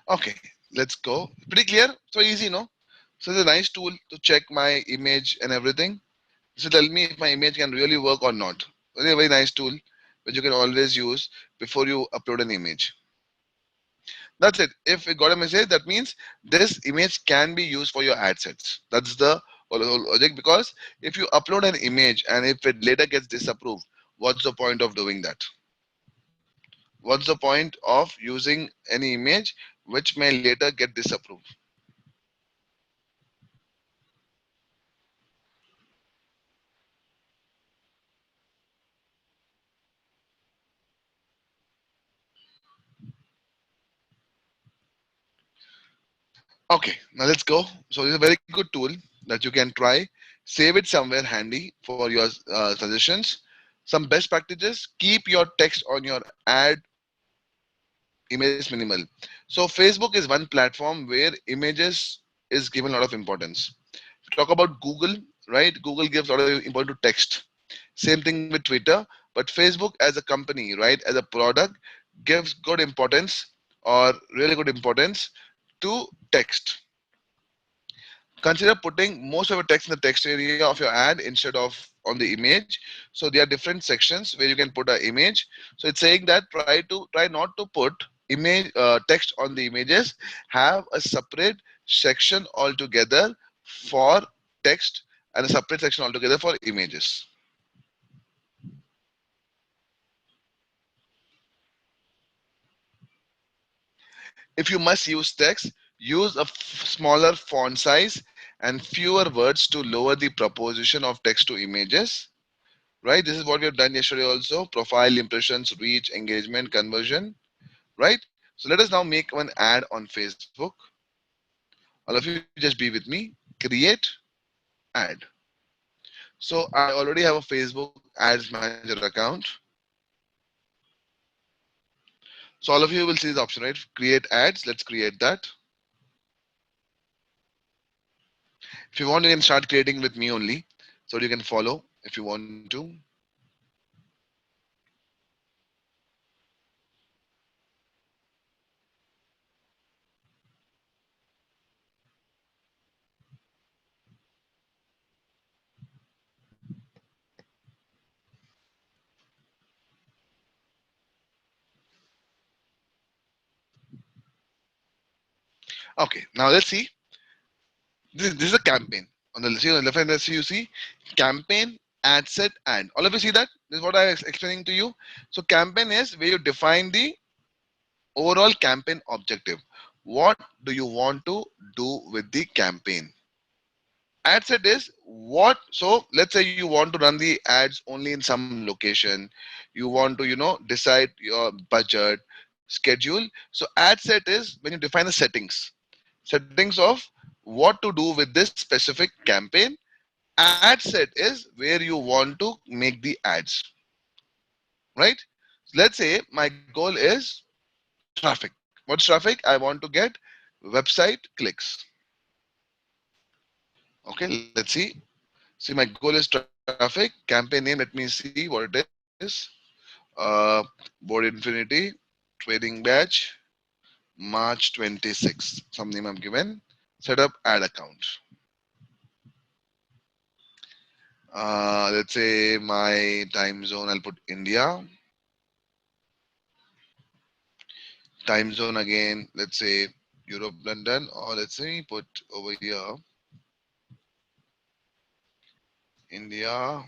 Okay, let's go. Pretty clear? So easy, no? So it's a nice tool to check my image and everything. So tell me if my image can really work or not. Very, very nice tool which you can always use before you upload an image. That's it. If it got a message, that means this image can be used for your ad sets. That's the whole logic. Because if you upload an image and if it later gets disapproved, what's the point of doing that? What's the point of using any image which may later get disapproved? Okay, now let's go. So this is a very good tool that you can try. Save it somewhere handy for your suggestions. Some best practices: keep your text on your ad images minimal. So Facebook is one platform where images is given a lot of importance. Talk about Google, right? Google gives a lot of importance to text. Same thing with Twitter, but Facebook as a company, right, as a product, gives good importance or really good importance to text. Consider putting most of your text in the text area of your ad instead of on the image. So there are different sections where you can put an image. So it's saying that try not to put image text on the images. Have a separate section altogether for text and a separate section altogether for images. If you must use text, use a smaller font size and fewer words to lower the proportion of text to images. Right? This is what we have done yesterday also. Profile, impressions, reach, engagement, conversion. Right? So let us now make one ad on Facebook. All of you just be with me. Create ad. So I already have a Facebook Ads Manager account. So all of you will see this option, right? Create ads. Let's create that. If you want, you can start creating with me only. So you can follow if you want to. Okay, now let's see. This is a campaign. On the, see, on the left hand side, you see campaign, ad set, and all of you see that? This is what I was explaining to you. So campaign is where you define the overall campaign objective. What do you want to do with the campaign? Ad set is what, so let's say you want to run the ads only in some location. You want to, decide your budget, schedule. So ad set is when you define the settings of what to do with this specific campaign. Ad set is where you want to make the ads, right? Let's say my goal is traffic. What's traffic? I want to get website clicks. Okay, let's see. See, my goal is traffic. Campaign name, let me see what it is. Uh, Board Infinity, trading badge, March 26. Some name I've given. Set up ad account. Let's say my time zone, I'll put India. Time zone again, let's say Europe, London, or let's say put over here India.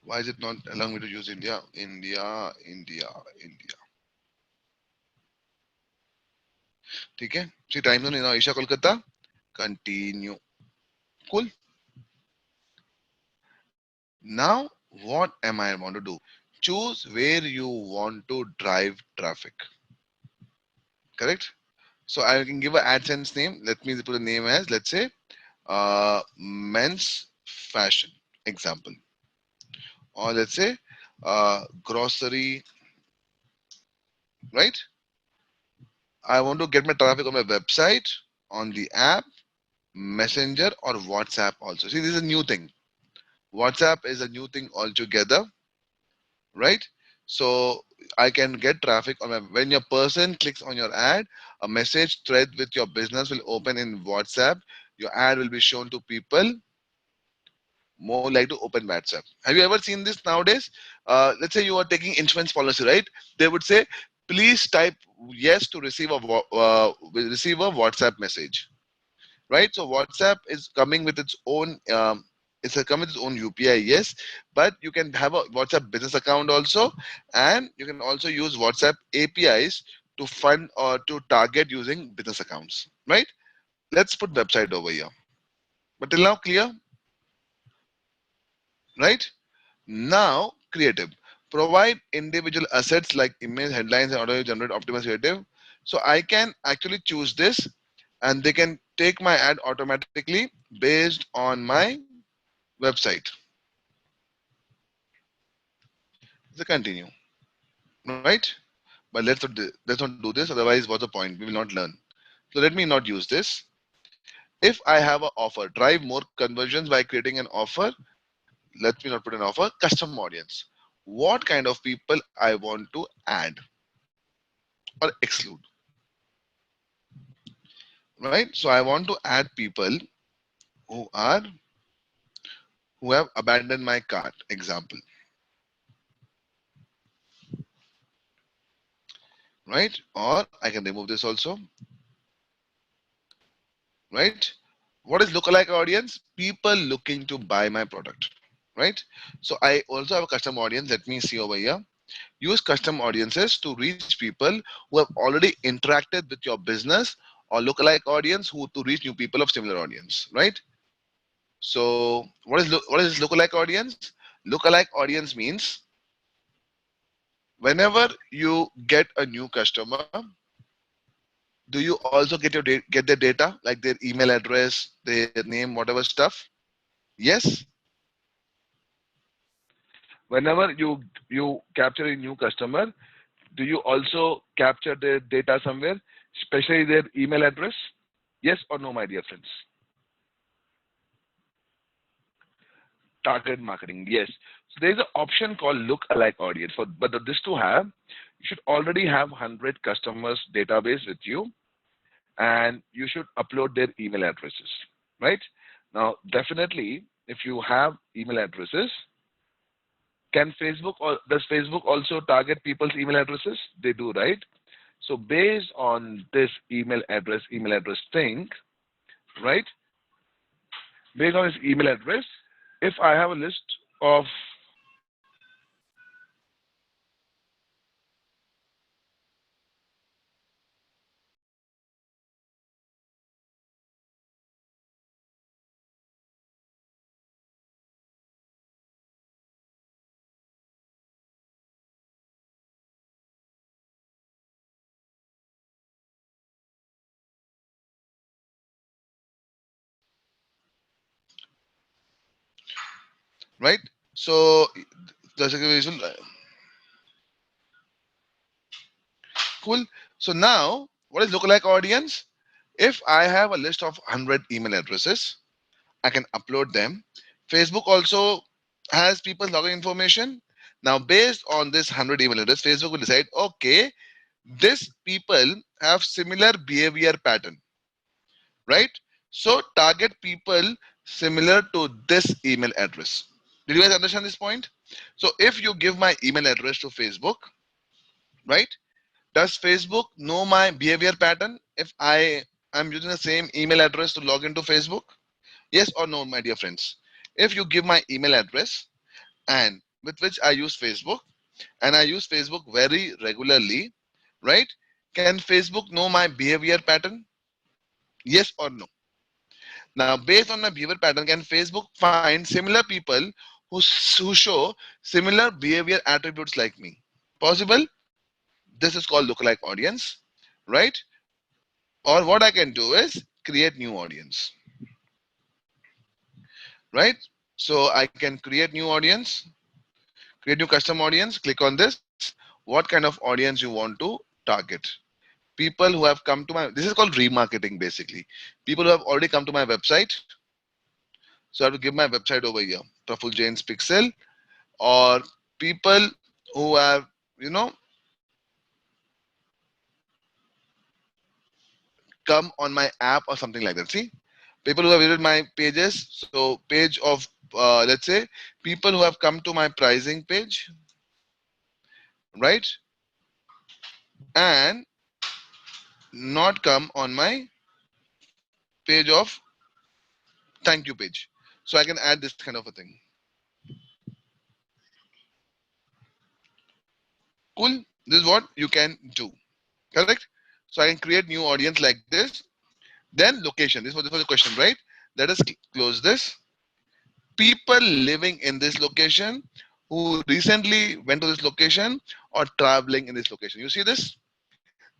Why is it not allowing me to use India? India. ठीक है? See time zone in Asia, Kolkata. Continue. Cool. Now, what am I want to do? Choose where you want to drive traffic. Correct? So I can give an AdSense name. Let me put a name as, let's say, men's fashion example, or let's say grocery, right? I want to get my traffic on my website, on the app, messenger, or WhatsApp also. See, this is a new thing. WhatsApp is a new thing altogether, right? So I can get traffic on my, when your person clicks on your ad, a message thread with your business will open in WhatsApp. Your ad will be shown to people more like to open WhatsApp. Have you ever seen this nowadays? Let's say you are taking insurance policy, right? They would say, please type yes to receive receive a WhatsApp message, right? So WhatsApp is coming with its own. It's coming with its own UPI, yes, but you can have a WhatsApp business account also, and you can also use WhatsApp APIs to fund or to target using business accounts, right? Let's put website over here. But till now, clear, right? Now, creative. provide individual assets like image, headlines, and auto generate optimized creative. So I can actually choose this, and they can take my ad automatically based on my website. So continue, right? But let's not do this. Otherwise, what's the point? We will not learn. So let me not use this. If I have an offer, drive more conversions by creating an offer. Let me not put an offer. Custom audience. What kind of people I want to add or exclude, right? So I want to add people who are who have abandoned my cart. Example, right? Or I can remove this also, right? What is lookalike audience? People looking to buy my product, right? So I also have a custom audience. Let me see over here. Use custom audiences to reach people who have already interacted with your business, or lookalike audience who to reach new people of similar audience, right? So what is lookalike audience? Lookalike audience means whenever you get a new customer, do you also get their data like their email address, their name, whatever stuff? Yes. Whenever you capture a new customer, do you also capture their data somewhere, especially their email address? Yes or no, my dear friends? Target marketing, yes. So there's an option called look-alike audience. But this to have, you should already have 100 customers database with you, and you should upload their email addresses, right? Now, definitely, if you have email addresses, can Facebook or does Facebook also target people's email addresses? They do, right? So based on this email address thing, right? Based on this email address, if I have a list of Right. So the segregation, cool. So now what is lookalike audience? If I have a list of 100 email addresses, I can upload them. Facebook also has people's login information. Now, based on this 100 email address, Facebook will decide, okay, this people have similar behavior pattern, right? So target people similar to this email address. Did you guys understand this point? So if you give my email address to Facebook, right? Does Facebook know my behavior pattern if I am using the same email address to log into Facebook? Yes or no, my dear friends? If you give my email address and with which I use Facebook, and I use Facebook very regularly, right? Can Facebook know my behavior pattern? Yes or no? Now, based on my behavior pattern, can Facebook find similar people who show similar behavior attributes like me? Possible? This is called lookalike audience, right? Or what I can do is create new audience, right? So I can create new audience, create new custom audience, click on this. What kind of audience you want to target? People who have come to my, this is called remarketing basically. People who have already come to my website. So I have to give my website over here, Praful Jain's Pixel, or people who have, you know, come on my app or something like that. See, people who have visited my pages. So page of, let's say, people who have come to my pricing page, right? And not come on my page of thank you page. So I can add this kind of a thing. Cool. This is what you can do. Correct? So I can create new audience like this. Then location. This was the question, right? Let us close this. People living in this location who recently went to this location or traveling in this location. You see this?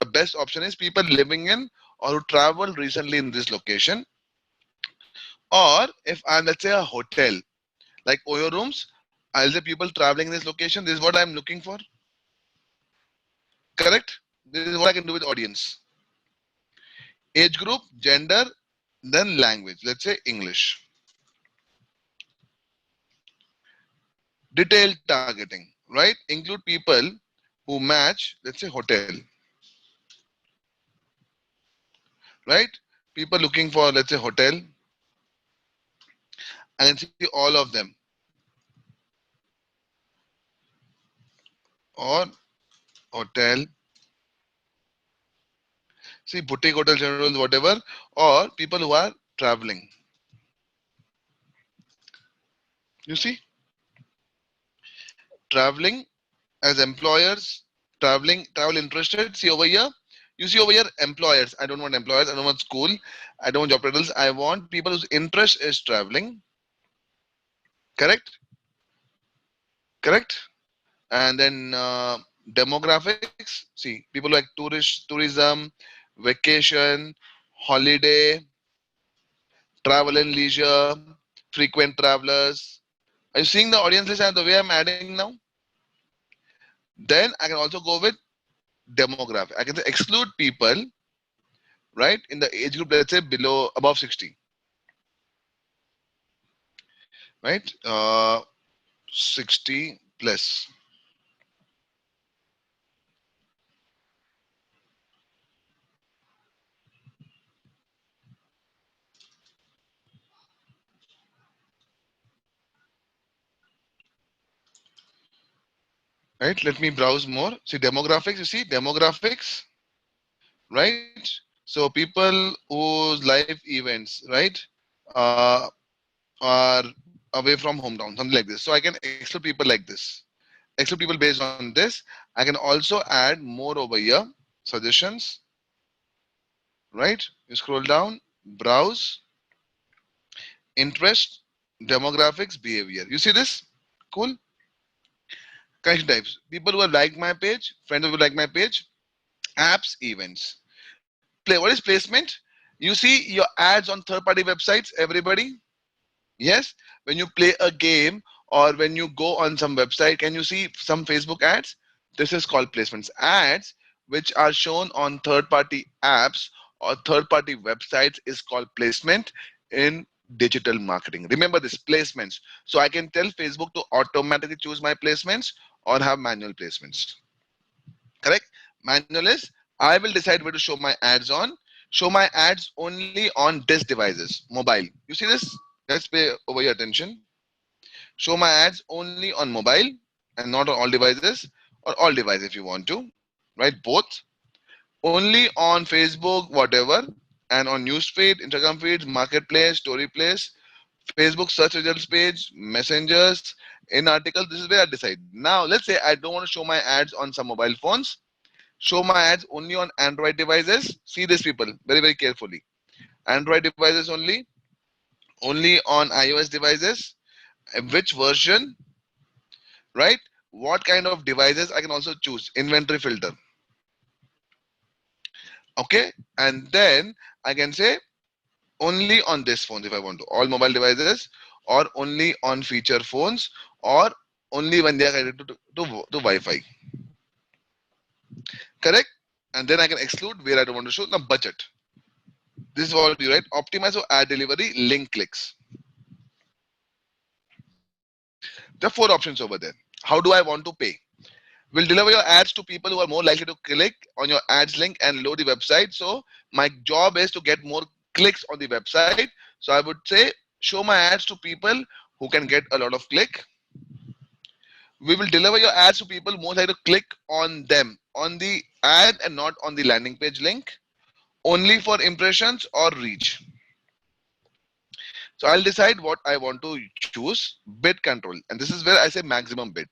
The best option is people living in or who traveled recently in this location. Or if I'm, let's say, a hotel like Oyo rooms, I'll say people traveling in this location. This is what I'm looking for. Correct? This is what I can do with audience. Age group, gender, then language. Let's say English. Detailed targeting, right? Include people who match, let's say, hotel, right? People looking for, let's say, hotel. I can see all of them. Or hotel, see boutique hotel general, whatever, or people who are traveling. You see, traveling as employers, travel interested. See over here, you see over here employers. I don't want employers, I don't want school, I don't want job titles. I want people whose interest is traveling. Correct? Correct? And then demographics. See, people like tourism, vacation, holiday, travel and leisure, frequent travelers. Are you seeing the audience list and the way I'm adding now? Then I can also go with demographic. I can say exclude people, right, in the age group, let's say below, above 60, right? 60 plus, right? Let me browse more. See demographics, you see demographics, right? So people whose life events, right, uh, are away from hometown, something like this. So I can exclude people like this. Exclude people based on this. I can also add more over here. Suggestions, right? You scroll down, browse, interest, demographics, behavior. You see this? Cool. Connection types. People who have liked my page, friends who like my page, apps, events. Play. What is placement? You see your ads on third-party websites, everybody? Yes. When you play a game or when you go on some website, can you see some Facebook ads? This is called placements. Ads which are shown on third-party apps or third-party websites is called placement in digital marketing. Remember this, placements. So I can tell Facebook to automatically choose my placements or have manual placements. Correct? Manual is I will decide where to show my ads on. Show my ads only on this devices, mobile. You see this? Let's pay over your attention. Show my ads only on mobile and not on all devices, or all devices if you want to, right? Both. Only on Facebook, whatever, and on newsfeed, Instagram feeds, marketplace, story place, Facebook search results page, messengers, in articles. This is where I decide. Now, let's say I don't want to show my ads on some mobile phones. Show my ads only on Android devices. See this, people, very, very carefully. Android devices only on iOS devices. Which version, right? What kind of devices I can also choose. Inventory filter. Okay. And then I can say only on this phone if I want to. All mobile devices, or only on feature phones, or only when they are connected to Wi-Fi. Correct? And then I can exclude where I don't want to show the budget. This is what you write. Optimize for ad delivery, link clicks. There are 4 options over there. How do I want to pay? We'll deliver your ads to people who are more likely to click on your ads link and load the website. So my job is to get more clicks on the website. So I would say show my ads to people who can get a lot of click. We will deliver your ads to people more likely to click on them, on the ad and not on the landing page link. Only for impressions or reach. So I'll decide what I want to choose. Bid control, and this is where I say maximum bid.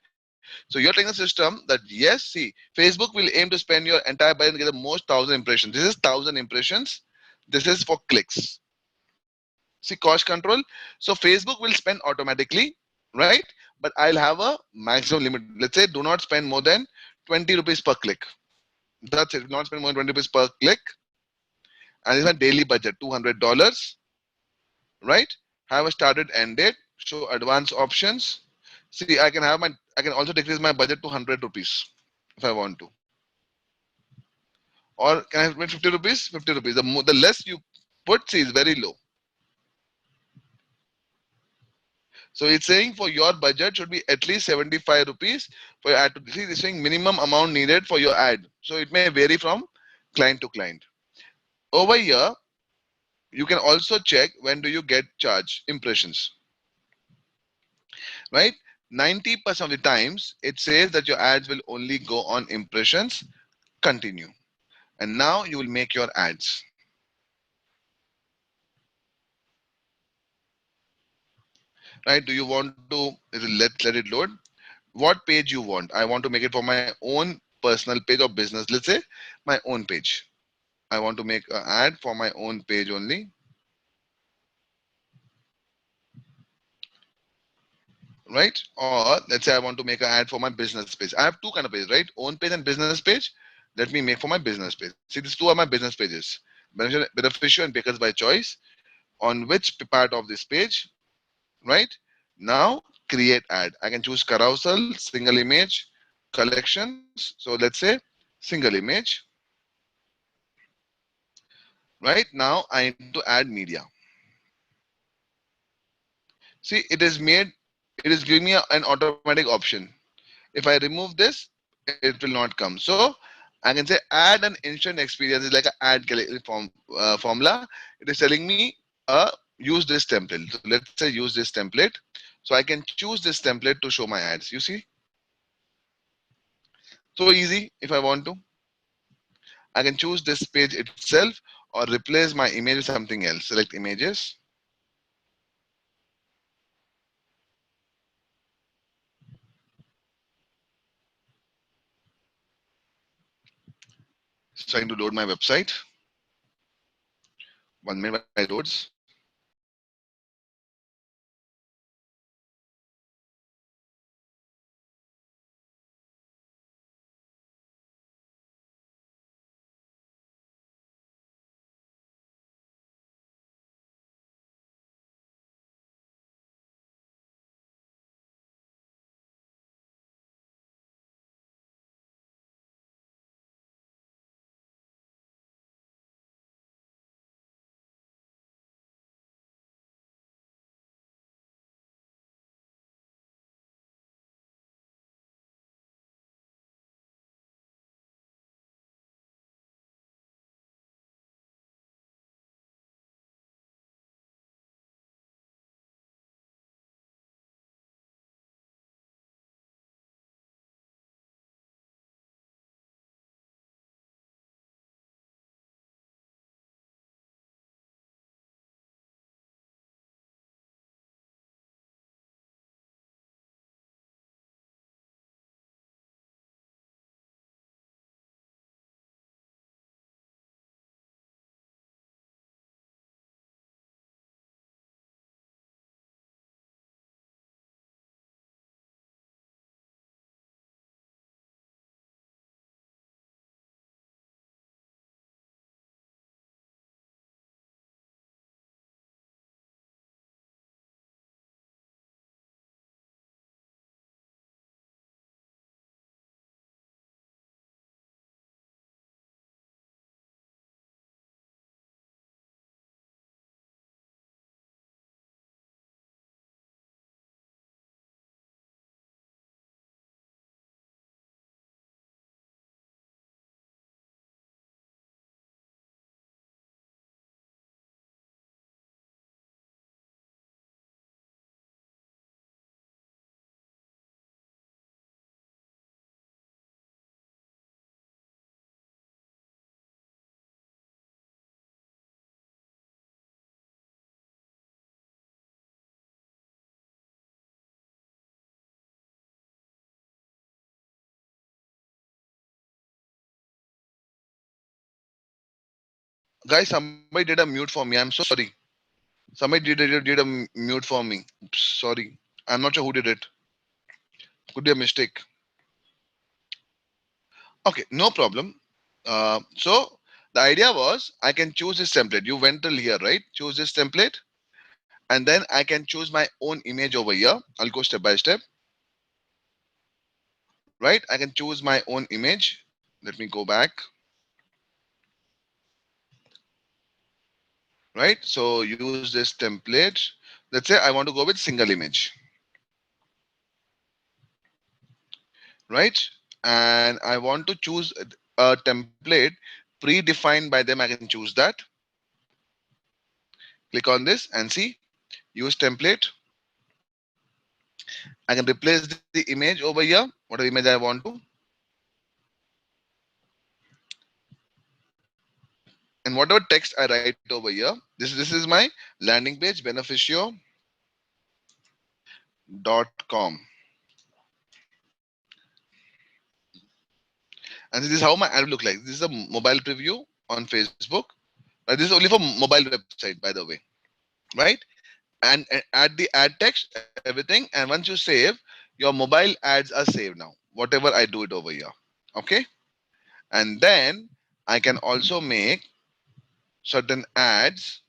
So you're telling the system that yes, see, Facebook will aim to spend your entire budget and get the most 1,000 impressions. This is 1,000 impressions. This is for clicks. See, cost control. So Facebook will spend automatically, right? but I'll have a maximum limit. Let's say do not spend more than 20 rupees per click. That's it. Not spend more than 20 rupees per click. And this is my daily budget, $200, right? Have a started end date, show advanced options. See, I can also decrease my budget to 100 rupees if I want to. Or can I make 50 rupees? 50 rupees. The less you put, see, is very low. So it's saying for your budget should be at least 75 rupees for your ad to see. It's saying minimum amount needed for your ad. So it may vary from client to client. Over here, you can also check when do you get charged impressions, right? 90% of the times it says that your ads will only go on impressions. Continue. And now you will make your ads. Right? Do you want to let it load? What page you want? I want to make it for my own personal page or business. Let's say my own page. I want to make an ad for my own page only, right? Or let's say I want to make an ad for my business page. I have two kind of pages, right? Own page and business page. Let me make for my business page. See, these two are my business pages. Beneficial and Bakers by Choice. On which part of this page, right? Now create ad. I can choose carousel, single image, collections. So let's say single image, right? Now I need to add media. See, it is giving me an automatic option. If I remove this, it will not come. So I can say add an instant experience is like an formula. It is telling me use this template. So let's say use this template. So I can choose this template to show my ads. You see, so easy. If I want to, I can choose this page itself or replace my image with something else. Select images. It's trying to load my website. 1 minute while it loads. Guys, somebody did a mute for me. I'm so sorry. Somebody did a mute for me. Oops, sorry. I'm not sure who did it. Could be a mistake. Okay, no problem. So the idea was I can choose this template. You went till here, right? Choose this template, and then I can choose my own image over here. I'll go step by step, right? I can choose my own image. Let me go back, right? So use this template. Let's say I want to go with single image, right? And I want to choose a template predefined by them. I can choose that. Click on this and see use template. I can replace the image over here, whatever image I want to. And whatever text I write over here, this is my landing page, beneficio.com. And this is how my ad will look like. This is a mobile preview on Facebook. This is only for mobile website, by the way, right? And add the ad text, everything. And once you save, your mobile ads are saved now, whatever I do it over here. Okay. And then I can also make certain ads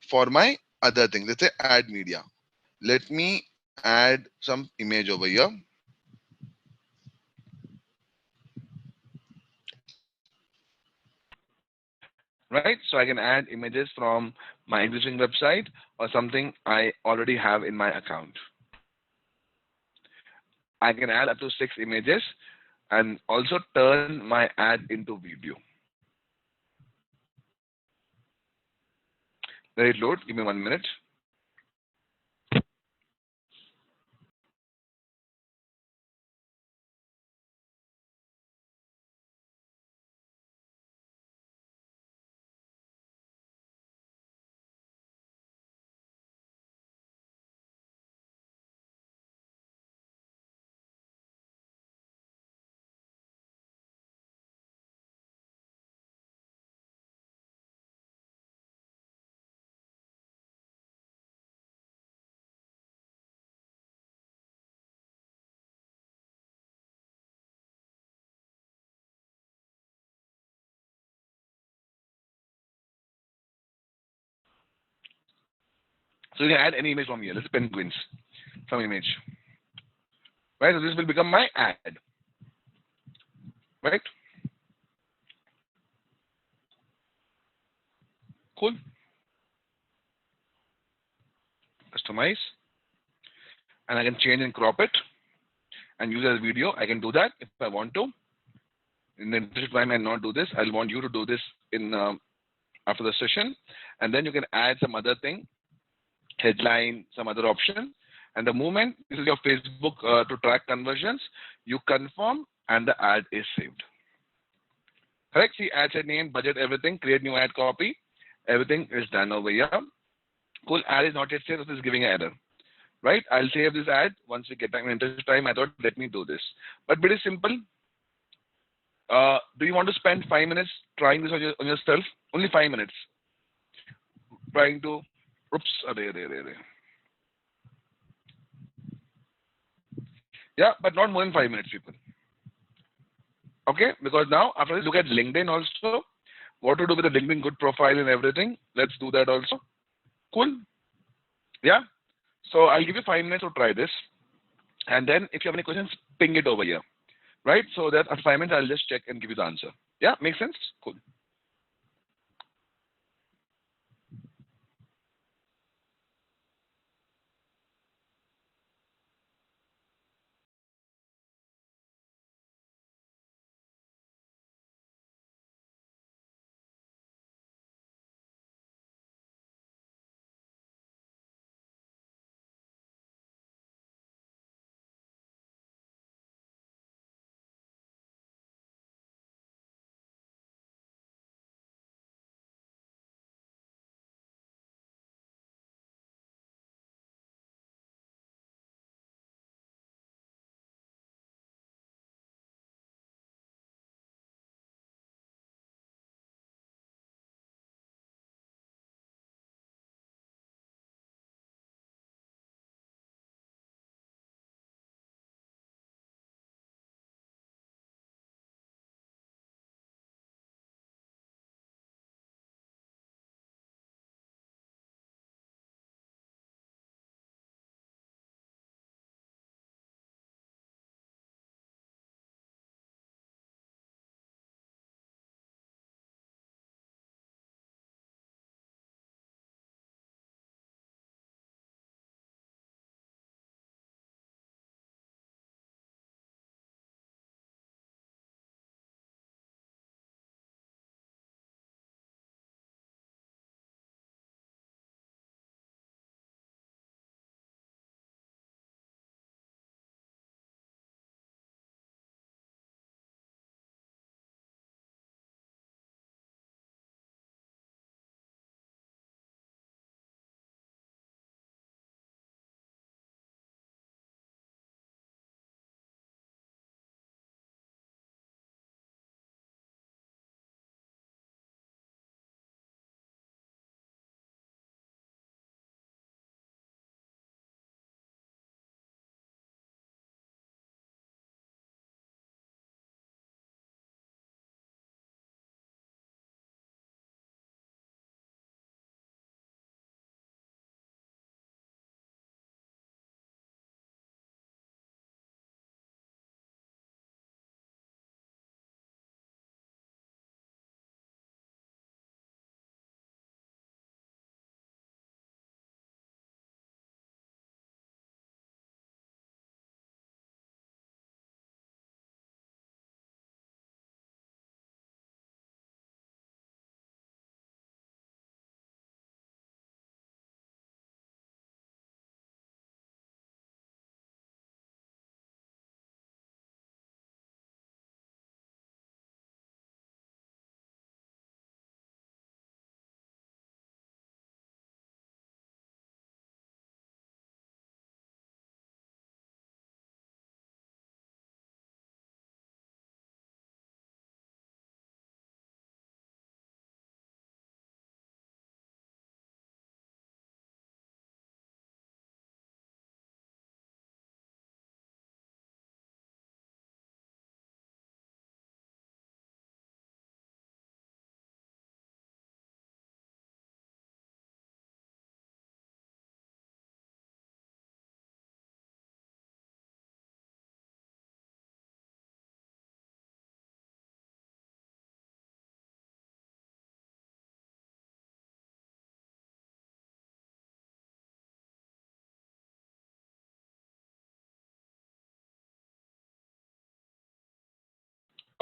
for my other thing. Let's say ad media. Let me add some image over here. Right? So I can add images from my existing website or something I already have in my account. I can add up to 6 images and also turn my ad into video. Let it load. Give me 1 minute. So you can add any image from here. Let's say penguins, some image. Right? So this will become my ad. Right? Cool. Customize. And I can change and crop it and use it as video. I can do that if I want to. In the interest of time, I not do this. I'll want you to do this in after the session, and then you can add some other thing, headline, some other option. And the moment this is your Facebook to track conversions, you confirm and the ad is saved. Correct? See, ad set name, budget, everything, create new ad copy. Everything is done over here. Cool. Ad is not yet saved, so this is giving an error. Right? I'll save this ad once we get time. In interest time, I thought, let me do this. But pretty simple. Do you want to spend 5 minutes trying this on yourself? Only 5 minutes. Trying to, oops, yeah, but not more than 5 minutes, people. Okay, because now after this, look at LinkedIn also. What to do with the LinkedIn good profile and everything. Let's do that also. Cool. Yeah. So I'll give you 5 minutes to try this. And then if you have any questions, ping it over here. Right? So that after 5 minutes, I'll just check and give you the answer. Yeah, makes sense? Cool.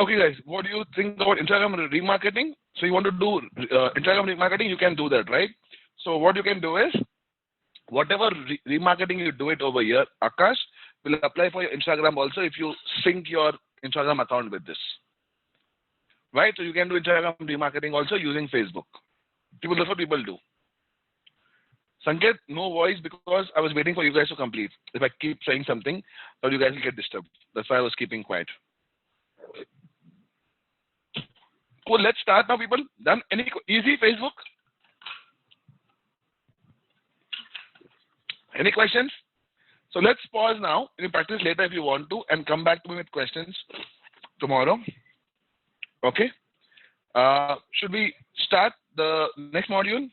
Okay, guys, what do you think about Instagram remarketing? So you want to do Instagram remarketing, you can do that, right? So what you can do is, whatever remarketing you do it over here, Akash will apply for your Instagram also if you sync your Instagram account with this, right? So you can do Instagram remarketing also using Facebook. That's what people do. Sanket, no voice because I was waiting for you guys to complete. If I keep saying something, or you guys will get disturbed. That's why I was keeping quiet. Cool, let's start now, people. Done? Any easy Facebook? Any questions? So let's pause now. You can practice later if you want to and come back to me with questions tomorrow. Okay. Should we start the next module?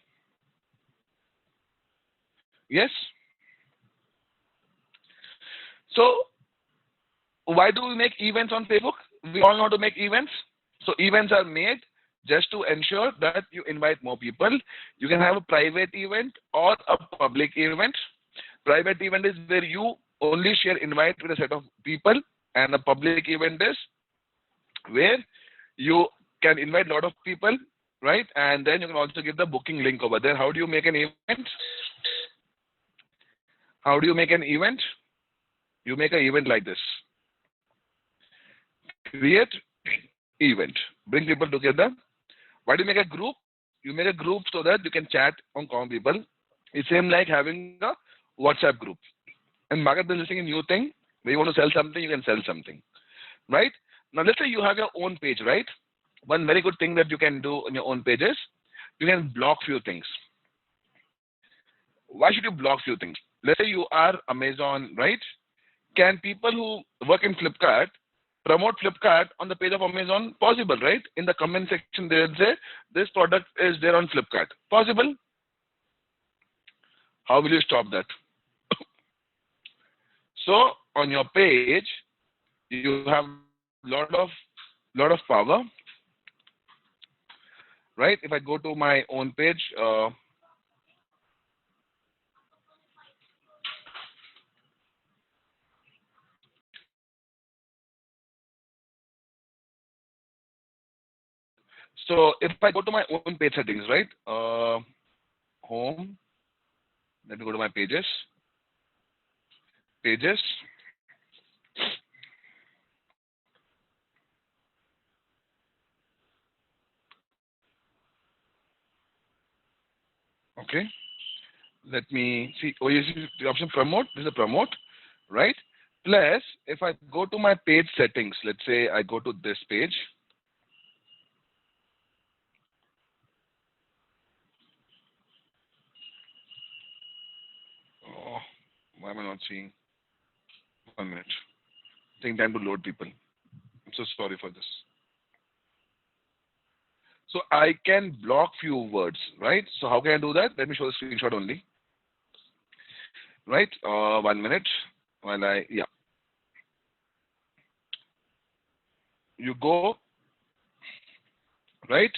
Yes? So why do we make events on Facebook? We all know how to make events. So events are made just to ensure that you invite more people. You can have a private event or a public event. Private event is where you only share invite with a set of people, and a public event is where you can invite a lot of people, right? And then you can also give the booking link over there. How do you make an event? How do you make an event? You make an event like this. Create event. Bring people together. Why do you make a group? You make a group so that you can chat on common people. It's same like having a WhatsApp group. And marketplace listing a new thing. Where you want to sell something, you can sell something, right? Now let's say you have your own page, right? One very good thing that you can do on your own page is you can block few things. Why should you block few things? Let's say you are Amazon, right? Can people who work in Flipkart promote Flipkart on the page of Amazon? Possible, right? In the comment section, they'll say this product is there on Flipkart. Possible? How will you stop that? So on your page, you have lot of power, right? If I go to my own page, so if I go to my own page settings, right? Home. Let me go to my pages. Pages. Okay. Let me see. Oh, you see the option promote. This is a promote, right? Plus, if I go to my page settings, let's say I go to this page. Oh, why am I not seeing? 1 minute. Taking time to load people. I'm so sorry for this. So I can block few words, right? So how can I do that? Let me show the screenshot only. Right? 1 minute. While yeah. You go, right?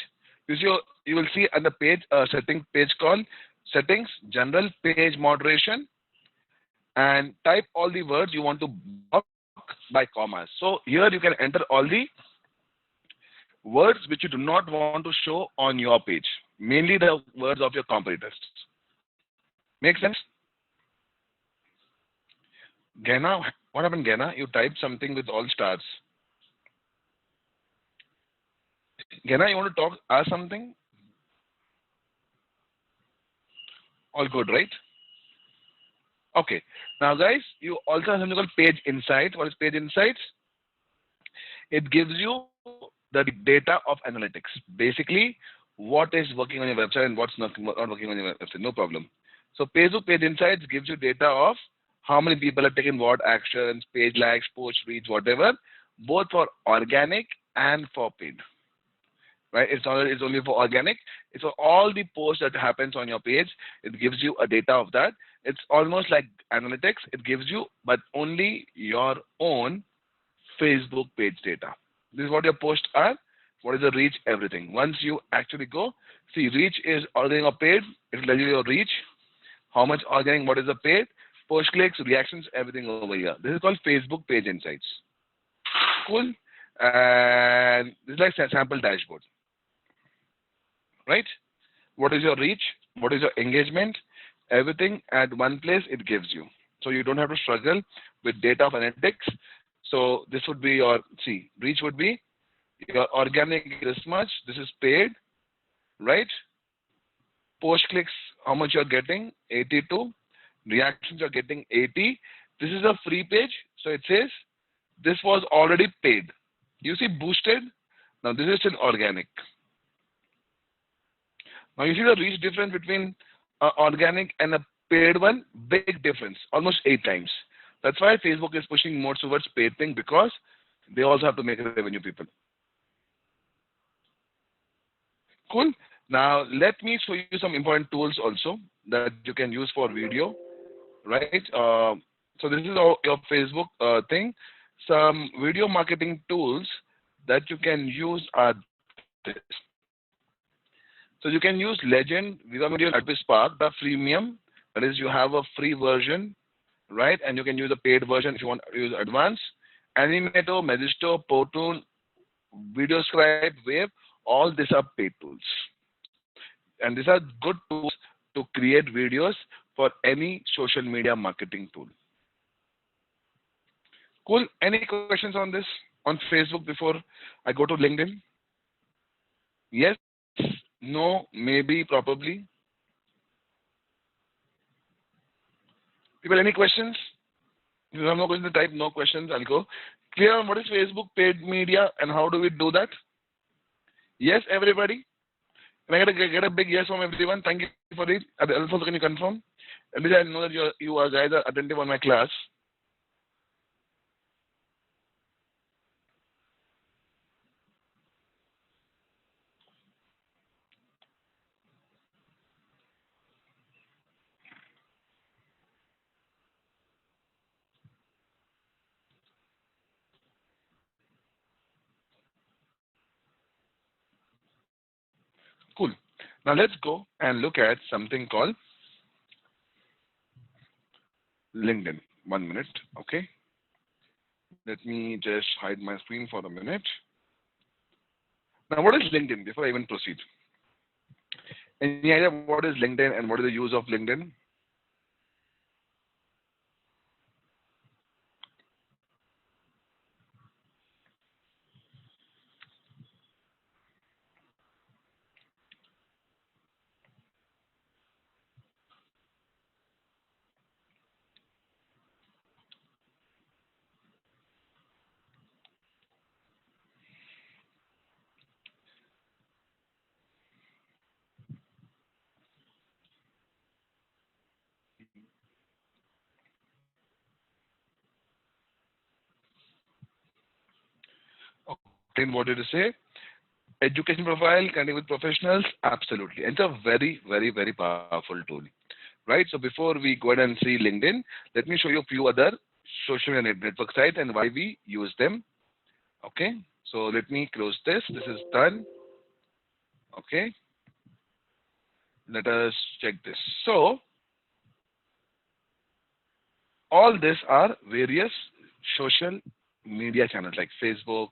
You will see on the page setting page called settings, general page moderation, and type all the words you want to block by commas. So here you can enter all the words which you do not want to show on your page, mainly the words of your competitors. Make sense? Gena, what happened, Gena? You typed something with all stars. Gena, you want to talk, ask something? All good, right? Okay. Now, guys, you also have something called Page Insights. What is Page Insights? It gives you the data of analytics. Basically, what is working on your website and what's not working on your website. No problem. So, Page Insights gives you data of how many people have taken what actions, page likes, post reads, whatever, both for organic and for paid. Right? It's only for organic. It's for all the posts that happens on your page. It gives you a data of that. It's almost like analytics. It gives you, but only your own Facebook page data. This is what your posts are. What is the reach? Everything. Once you actually go, see, reach is organic or paid. It will tell you your reach, how much organic, what is the paid, post clicks, reactions, everything over here. This is called Facebook Page Insights. Cool. and this is like sample dashboard, right? What is your reach? What is your engagement? Everything at one place it gives you. So you don't have to struggle with data of analytics. So this would be your, see, reach would be your organic this much, this is paid, right? Post clicks, how much you're getting? 82. Reactions you're getting 80. This is a free page. So it says this was already paid. You see boosted. Now this is still organic. Now you see the reach difference between organic and a paid one, big difference, almost 8 times. That's why Facebook is pushing more towards paid thing, because they also have to make revenue, people. Cool. Now let me show you some important tools also that you can use for video, right? So this is all your Facebook thing. Some video marketing tools that you can use are this. So you can use Legend, Viva Media, Adobe Spark, the freemium. That is, you have a free version, right? And you can use a paid version if you want to use advanced. Animator, Magisto, Powtoon, VideoScribe, Wave, all these are paid tools. And these are good tools to create videos for any social media marketing tool. Cool. Any questions on this, on Facebook, before I go to LinkedIn? Yes, no, maybe, probably. People, any questions? If you have no questions, type no questions. I'll go. Clear on what is Facebook paid media and how do we do that? Yes, everybody? Can I get a big yes from everyone? Thank you for it. Alfonso, can you confirm? At least I know that you are guys are attentive on my class. Cool. Now let's go and look at something called LinkedIn. 1 minute, okay? Let me just hide my screen for a minute. Now, what is LinkedIn before I even proceed? Any idea what is LinkedIn and what is the use of LinkedIn? Okay, what did you say? Education profile, connecting with professionals, absolutely. And it's a very, very, very powerful tool, right? So before we go ahead and see LinkedIn, let me show you a few other social media network sites and why we use them. Okay, so let me close this. This is done. Okay, let us check this. So all these are various social media channels like Facebook,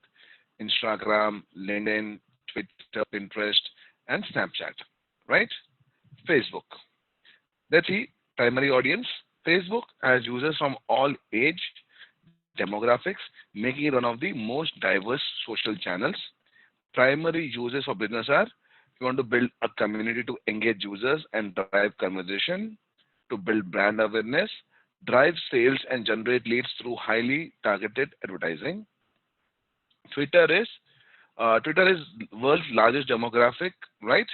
Instagram, LinkedIn, Twitter, Pinterest, and Snapchat, right? Facebook. Let's see, primary audience. Facebook has users from all age demographics, making it one of the most diverse social channels. Primary uses for business are, if you want to build a community to engage users and drive conversation, to build brand awareness, drive sales and generate leads through highly targeted advertising. Twitter is world's largest demographic, right?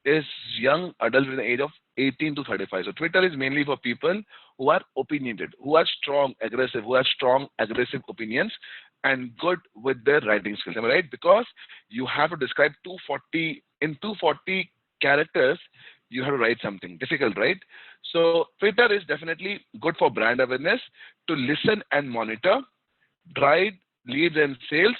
Is young adults in the age of 18 to 35. So Twitter is mainly for people who are opinionated, who are strong, aggressive, who have strong, aggressive opinions and good with their writing skills. Am I right? Because you have to describe 240 characters, you have to write something difficult, right? So Twitter is definitely good for brand awareness, to listen and monitor, drive leads and sales,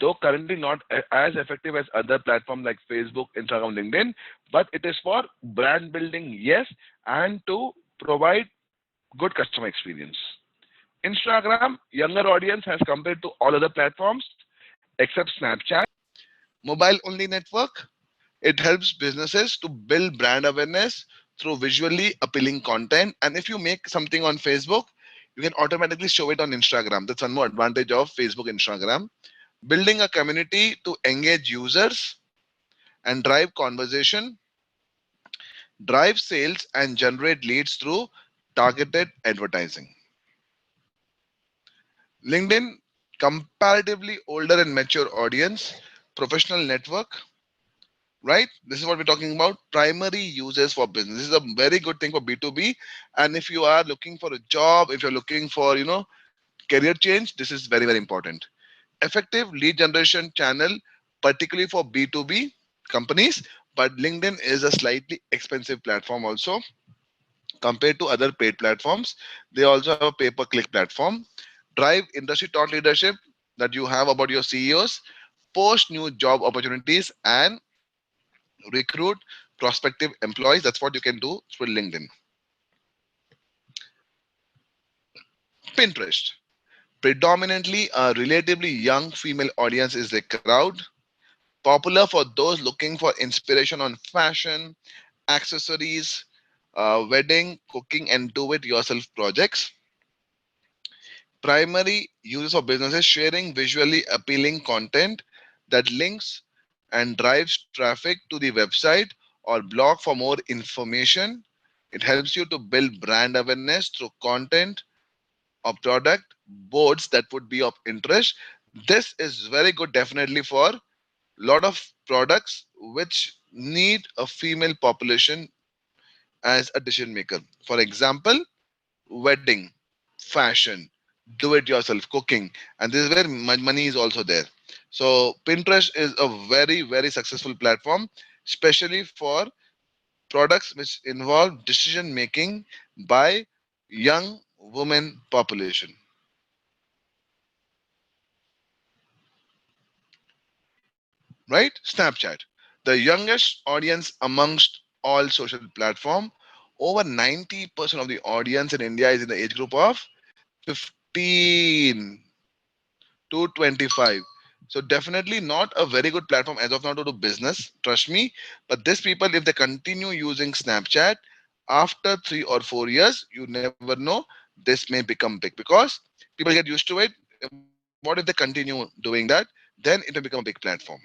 though currently not as effective as other platforms like Facebook, Instagram, LinkedIn, but it is for brand building, yes, and to provide good customer experience. Instagram, younger audience has compared to all other platforms except Snapchat. Mobile only network. It helps businesses to build brand awareness through visually appealing content. And if you make something on Facebook, you can automatically show it on Instagram. That's one more advantage of Facebook, Instagram. Building a community to engage users and drive conversation, drive sales, and generate leads through targeted advertising. LinkedIn, comparatively older and mature audience, professional network, right? This is what we're talking about. Primary uses for business. This is a very good thing for B2B. And if you are looking for a job, if you're looking for, career change, this is very, very important. Effective lead generation channel, particularly for B2B companies. But LinkedIn is a slightly expensive platform also compared to other paid platforms. They also have a pay-per-click platform. Drive industry thought leadership that you have about your CEOs, post new job opportunities, and recruit prospective employees. That's what you can do through LinkedIn. Pinterest, predominantly a relatively young female audience, is a crowd popular for those looking for inspiration on fashion, accessories, wedding, cooking, and do-it-yourself projects. Primary uses of businesses sharing visually appealing content that links and drives traffic to the website or blog for more information. It helps you to build brand awareness through content or product boards that would be of interest. This is very good definitely for a lot of products which need a female population as a decision maker. For example, wedding, fashion, do it yourself, cooking, and this is where money is also there. So Pinterest is a very, very successful platform, especially for products which involve decision making by young women population. Right? Snapchat, the youngest audience amongst all social platform. Over 90% of the audience in India is in the age group of 15 to 25. So definitely not a very good platform as of now to do business. Trust me. But these people, if they continue using Snapchat, after 3 or 4 years, you never know, this may become big because people get used to it. What if they continue doing that? Then it will become a big platform.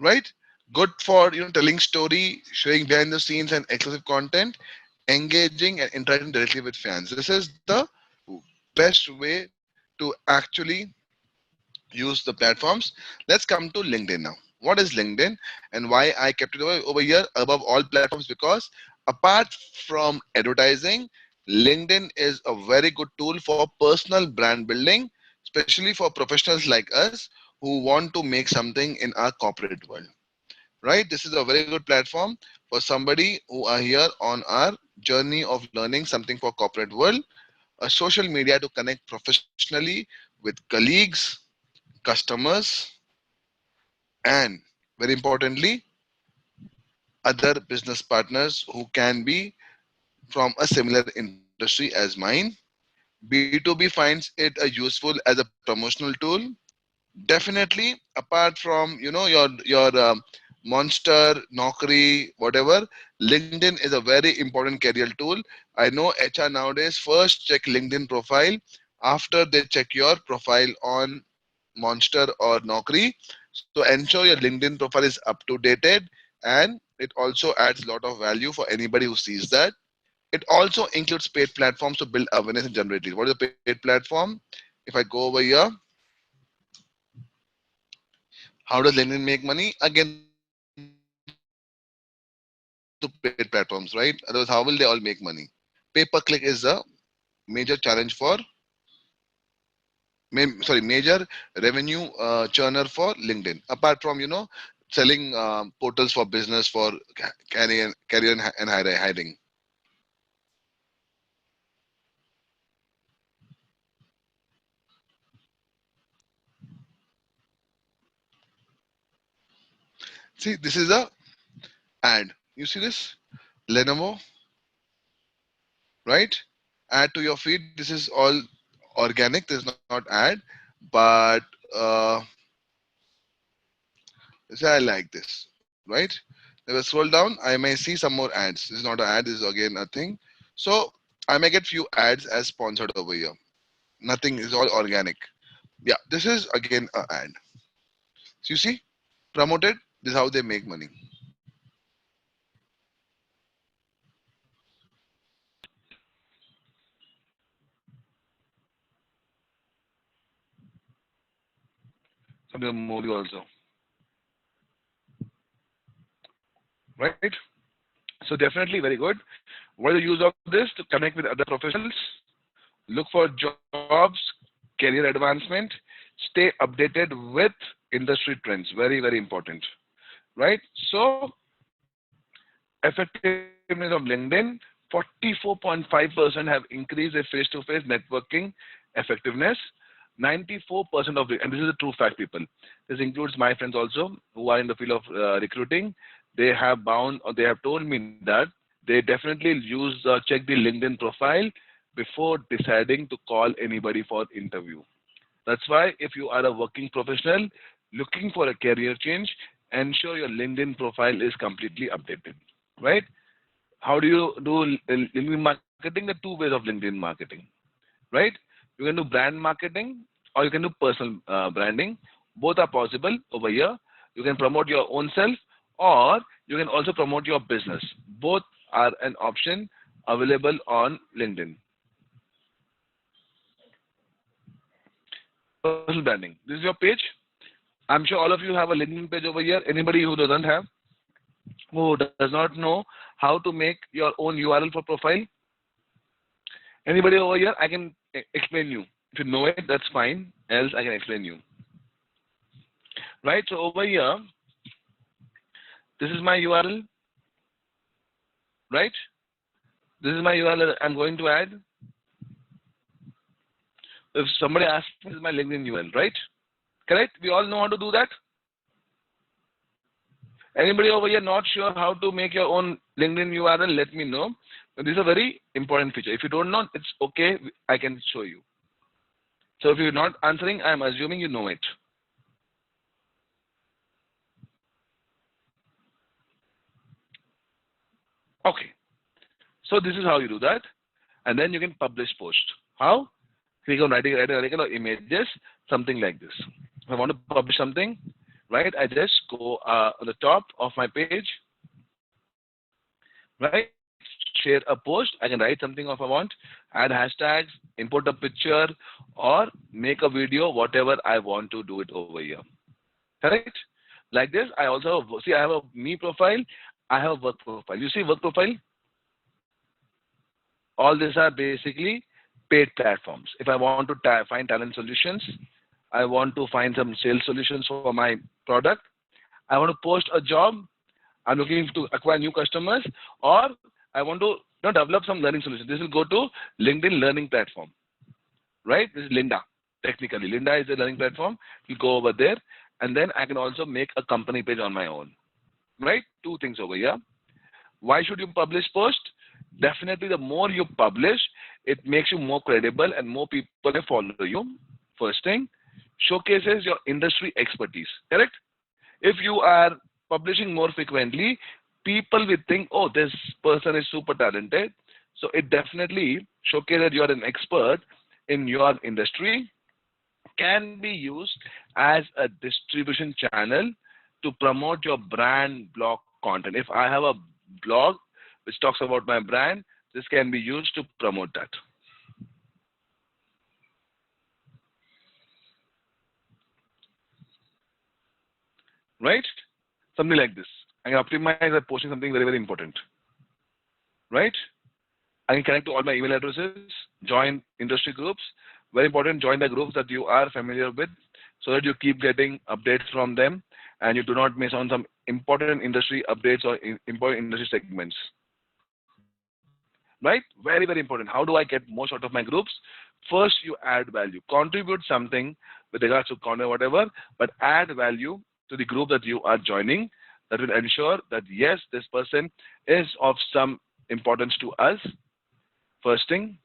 Right? Good for telling story, showing behind the scenes and exclusive content, engaging and interacting directly with fans. This is the best way to actually use the platforms. Let's come to LinkedIn now. What is LinkedIn and why I kept it over here above all platforms? Because apart from advertising, LinkedIn is a very good tool for personal brand building, especially for professionals like us who want to make something in our corporate world. Right? This is a very good platform for somebody who are here on our journey of learning something for corporate world. A social media to connect professionally with colleagues, customers, and very importantly, other business partners who can be from a similar industry as mine. B2B finds it a useful as a promotional tool. Definitely, apart from your Monster, Naukri, whatever, LinkedIn is a very important career tool. I know HR nowadays first check LinkedIn profile after they check your profile on Monster or Naukri. So ensure your LinkedIn profile is up to dated, and it also adds a lot of value for anybody who sees that. It also includes paid platforms to build awareness and generate leads. What is a paid platform? If I go over here, how does LinkedIn make money? Again, through paid platforms, right? Otherwise, how will they all make money? Pay-per-click is the major challenge for major revenue churner for LinkedIn. Apart from selling portals for business for career and hiring. See, this is a ad. You see this? Lenovo, right? Add to your feed. This is all organic. This is not ad, but say I like this, right? If I scroll down, I may see some more ads. This is not an ad. This is again a thing. So I may get few ads as sponsored over here. Nothing is all organic. Yeah, this is again a ad. So you see, promoted. This is how they make money. Something Modi also, right? So definitely very good. What is the use of this? To connect with other professionals, look for jobs, career advancement, stay updated with industry trends. Very, very important, right? So effectiveness of LinkedIn, 44.5% have increased their face-to-face networking effectiveness. 94% of the, and this is a true fact, people. This includes my friends also who are in the field of recruiting. They have bound, or they have told me that they definitely use check the LinkedIn profile before deciding to call anybody for interview. That's why if you are a working professional looking for a career change, ensure your LinkedIn profile is completely updated, right? How do you do LinkedIn marketing? There are two ways of LinkedIn marketing, right? You can do brand marketing or you can do personal branding. Both are possible over here. You can promote your own self or you can also promote your business. Both are an option available on LinkedIn. Personal branding. This is your page. I'm sure all of you have a LinkedIn page over here. Anybody who doesn't have, who does not know how to make your own URL for profile? Anybody over here? I can explain you. If you know it, that's fine. Else, I can explain you. Right? So over here, this is my URL. Right? This is my URL I'm going to add. If somebody asks me, this is my LinkedIn URL, right? Correct? We all know how to do that. Anybody over here not sure how to make your own LinkedIn URL? Let me know. This is a very important feature. If you don't know, it's okay. I can show you. So if you're not answering, I'm assuming you know it. Okay. So this is how you do that. And then you can publish post. How? Click on writing article or images, something like this. If I want to publish something, right, I just go on the top of my page, right, share a post. I can write something if I want, add hashtags, import a picture, or make a video, whatever I want to do it over here. Correct? Like this, I also see I have a me profile, I have a work profile. You see work profile? All these are basically paid platforms. If I want to find talent solutions, I want to find some sales solutions for my product, I want to post a job, I'm looking to acquire new customers, or I want to develop some learning solutions. This will go to LinkedIn learning platform, right? This is Lynda. Technically, Lynda is a learning platform. You go over there, and then I can also make a company page on my own, right? Two things over here. Why should you publish post? Definitely, the more you publish, it makes you more credible and more people will follow you. First thing, showcases your industry expertise, correct? If you are publishing more frequently, people will think, oh, this person is super talented. So it definitely showcases that you are an expert in your industry, can be used as a distribution channel to promote your brand blog content. If I have a blog which talks about my brand, this can be used to promote that. Right? Something like this. I can optimize by posting something very, very important. Right? I can connect to all my email addresses, join industry groups. Very important, join the groups that you are familiar with so that you keep getting updates from them and you do not miss on some important industry updates or important industry segments. Right? Very, very important. How do I get most out of my groups? First, you add value. Contribute something with regards to content, whatever, but add value to the group that you are joining. that will ensure that yes, this person is of some importance to us. First thing.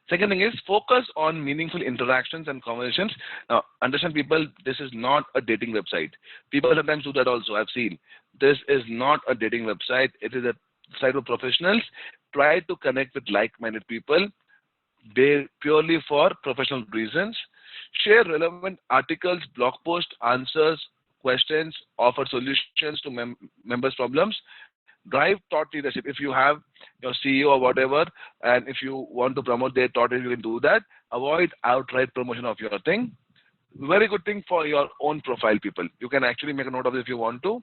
Second thing is focus on meaningful interactions and conversations. Now, understand people, this is not a dating website. People sometimes do that also, I've seen. This is not a dating website. It is a site of professionals. Try to connect with like-minded people. They purely for professional reasons. Share relevant articles, blog posts, answers, questions, offer solutions to members' problems. Drive thought leadership. If you have your CEO or whatever, and if you want to promote their thought, you can do that. Avoid outright promotion of your thing. Very good thing for your own profile, people. You can actually make a note of this if you want to.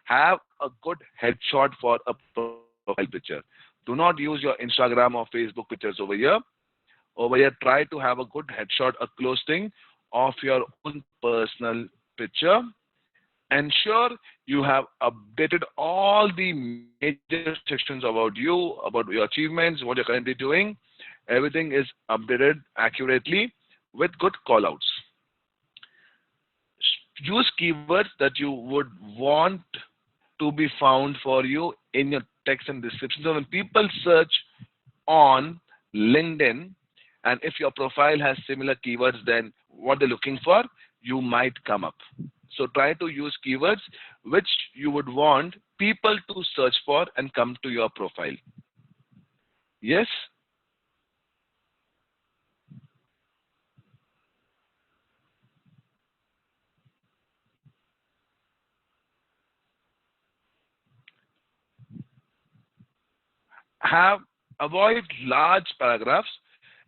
Have a good headshot for a profile picture. Do not use your Instagram or Facebook pictures over here. Over here, try to have a good headshot, a close thing of your own personal picture. Ensure you have updated all the major sections about you, about your achievements, what you're currently doing. Everything is updated accurately with good callouts. Use keywords that you would want to be found for you in your text and description. So when people search on LinkedIn, and if your profile has similar keywords than what they're looking for, you might come up. So try to use keywords which you would want people to search for and come to your profile. Yes? Avoid large paragraphs.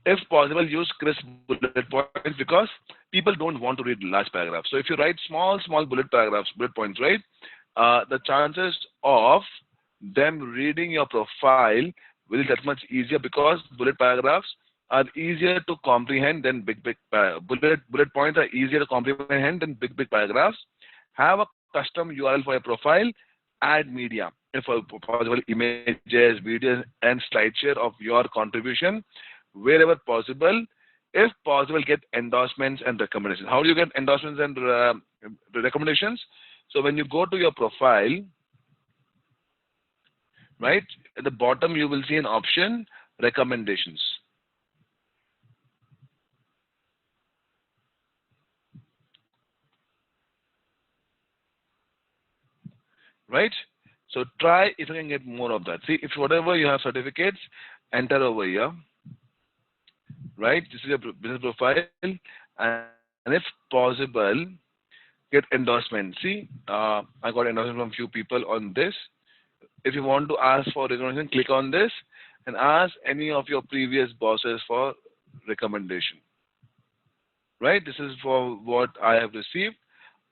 If possible, use crisp bullet points because people don't want to read large paragraphs. So if you write small bullet paragraphs, bullet points, right? The chances of them reading your profile will be that much easier because bullet paragraphs are easier to comprehend than big bullet points are easier to comprehend than big paragraphs. Have a custom URL for your profile. Add media, if possible, images, videos, and slide share of your contribution wherever possible. If possible, get endorsements and recommendations. How do you get endorsements and recommendations? So when you go to your profile, right, at the bottom you will see an option, recommendations. Right? So try if you can get more of that. See, if whatever you have certificates, enter over here. Right? This is your business profile. And if possible, get endorsement. See, I got endorsement from few people on this. If you want to ask for recommendation, click on this and ask any of your previous bosses for recommendation. Right? This is for what I have received.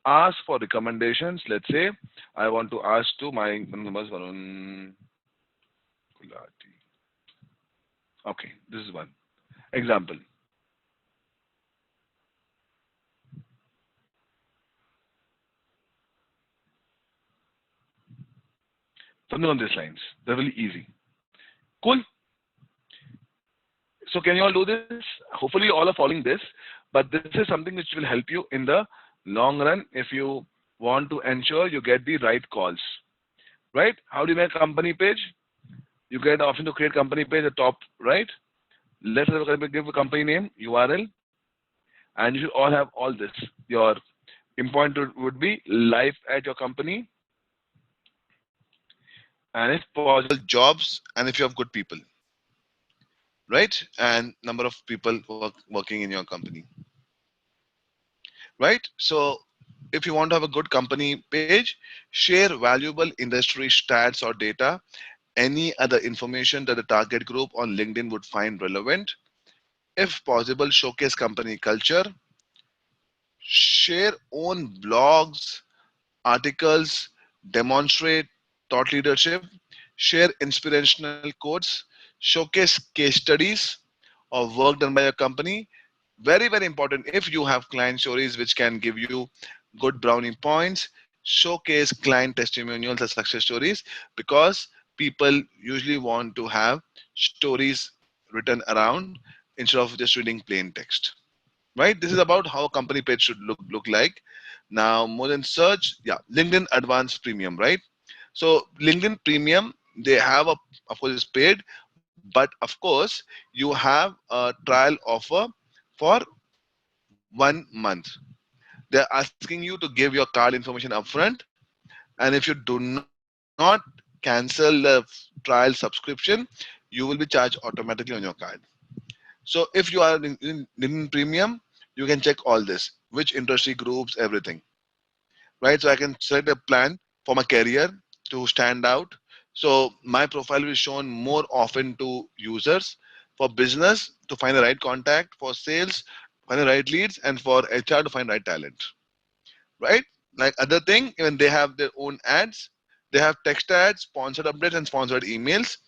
Ask for recommendations. Let's say I want to ask to my members. Okay, this is one example. Something on these lines. They're really easy. Cool. So can you all do this? Hopefully you all are following this, but this is something which will help you in the long run if you want to ensure you get the right calls. Right? How do you make a company page? You get the option to create company page at the top, right? Let's give a company name, URL, and you should all have all this. Your important would be life at your company, and if possible, jobs, and if you have good people, right? And number of people working in your company, right? So if you want to have a good company page, share valuable industry stats or data, any other information that the target group on LinkedIn would find relevant. If possible, showcase company culture, share own blogs, articles, demonstrate thought leadership, share inspirational quotes, showcase case studies of work done by your company. Very, very important. If you have client stories which can give you good brownie points, showcase client testimonials and success stories because people usually want to have stories written around instead of just reading plain text. right? This is about how a company page should look like. Now, more than search, yeah, LinkedIn Advanced Premium, right? So LinkedIn Premium, they have a, of course, it's paid, but of course, you have a trial offer for 1 month. They're asking you to give your card information upfront, and if you do not cancel the trial subscription, you will be charged automatically on your card. So if you are in LinkedIn Premium, you can check all this, which industry groups, everything, right? So I can select a plan for my career to stand out. So my profile will be shown more often to users, for business to find the right contact, for sales, find the right leads, and for HR to find right talent, right? Like other thing, even they have their own ads. They have text ads, sponsored updates, and sponsored emails.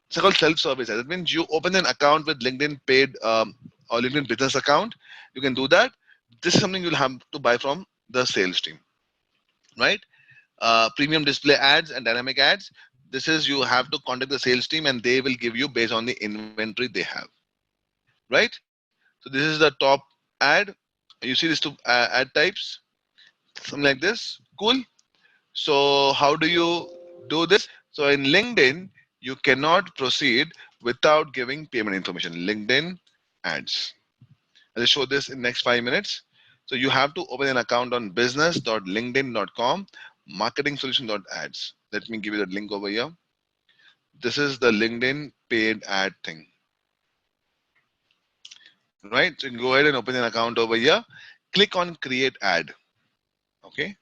It's called self-service. That means you open an account with LinkedIn paid or LinkedIn business account. You can do that. This is something you'll have to buy from the sales team, right? Premium display ads and dynamic ads. This is you have to contact the sales team and they will give you based on the inventory they have, right? So this is the top ad. You see these two ad types, something like this. Cool. So how do you do this? So in LinkedIn, you cannot proceed without giving payment information. LinkedIn ads. I'll show this in next 5 minutes. So you have to open an account on business.linkedin.com, marketingsolution.ads. Let me give you the link over here. This is the LinkedIn paid ad thing, right? So you can go ahead and open an account over here. Click on create ad. Okay.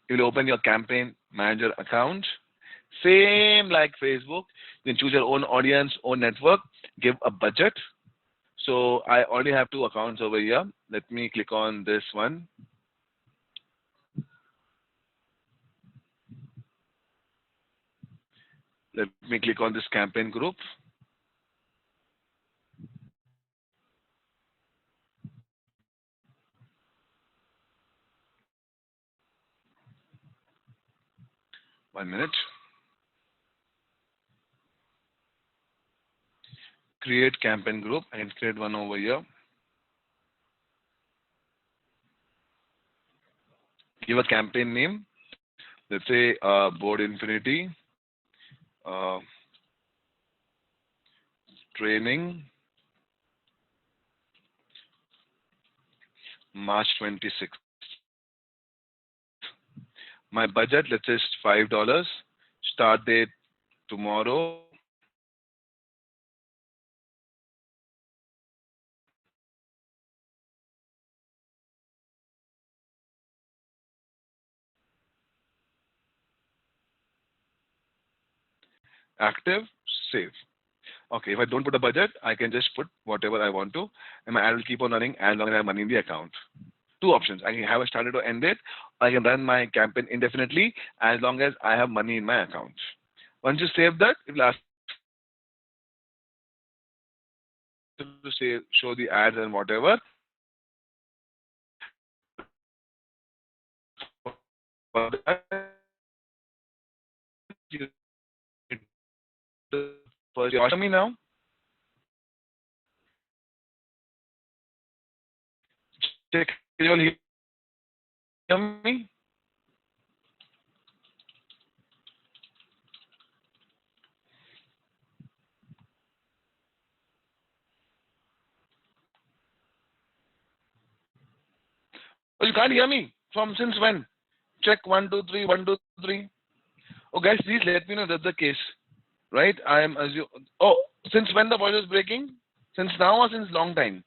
You will open your campaign manager account. Same like Facebook. You can choose your own audience, own network, give a budget. So I already have 2 accounts over here. Let me click on this one. Let me click on this campaign group. One minute. Create campaign group. I can create one over here. Give a campaign name. Let's say Board Infinity training March 26th. My budget, let's say, is $5. Start date tomorrow. Active, save. Okay, if I don't put a budget, I can just put whatever I want to, and my ad will keep on running as long as I have money in the account. Two options. I can have a started or end it. I can run my campaign indefinitely as long as I have money in my account. Once you save that, it will ask you to say, show the ads and whatever. For that, you need to first hear me now. Check, can you all hear me? Oh, you can't hear me. From since when? Check 1 2 3 1 2 3. Oh, guys, please let me know that's the case. Right? I am assuming. Oh, since when the voice is breaking? Since now or since long time?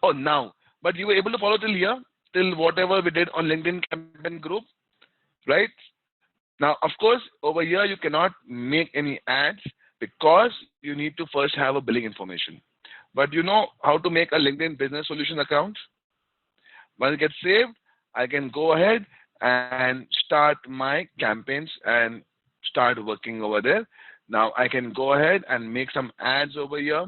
Oh, now. But you were able to follow till here, till whatever we did on LinkedIn campaign group, right? Now, of course, over here you cannot make any ads because you need to first have a billing information. But you know how to make a LinkedIn Business Solution account? Once it gets saved, I can go ahead and start my campaigns and start working over there. Now I can go ahead and make some ads over here,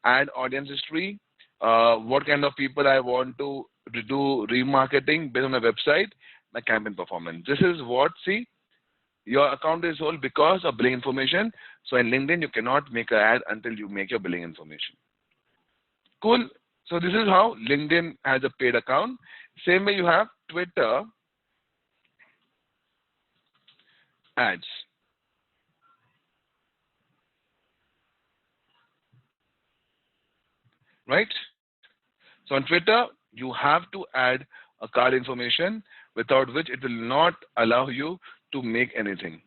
add audience history, what kind of people I want to do remarketing based on my website, my campaign performance. This is what, see, Your account is sold because of billing information. So in LinkedIn, you cannot make an ad until you make your billing information. Cool. So this is how LinkedIn has a paid account. Same way you have Twitter ads. Right? So on Twitter, you have to add a card information, without which it will not allow you to make anything.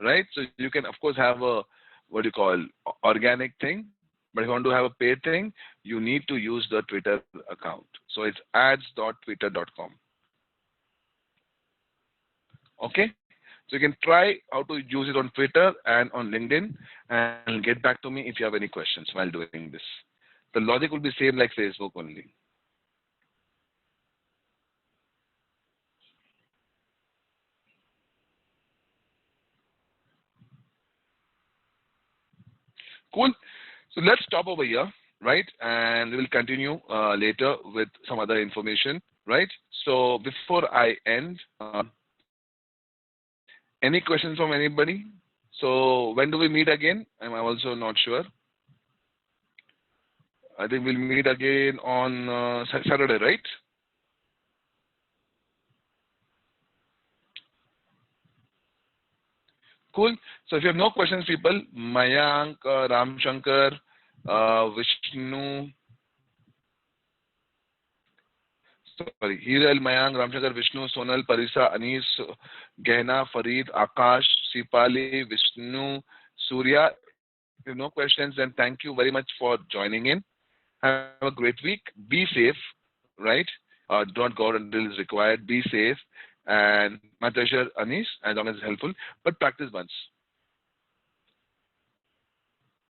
Right? So you can of course have a what do you call organic thing, but if you want to have a paid thing, you need to use the Twitter account. So it's ads.twitter.com. Okay? So you can try how to use it on Twitter and on LinkedIn, and get back to me if you have any questions while doing this. The logic will be same like Facebook only. Cool. So let's stop over here, right? And we will continue later with some other information, right? So before I end, any questions from anybody? So when do we meet again? I'm also not sure. I think we'll meet again on Saturday, right? Cool. So if you have no questions, people, Mayank, Ramshankar, Vishnu, sorry, Hiral, Mayank, Ramshankar, Vishnu, Sonal, Parisa, Anis, Gehna, Farid, Akash, Sipali, Vishnu, Surya. If you have no questions, then thank you very much for joining in. Have a great week. Be safe, right? Don't go out until it's required. Be safe. And my pleasure, Anis, as long as it's helpful. But practice once.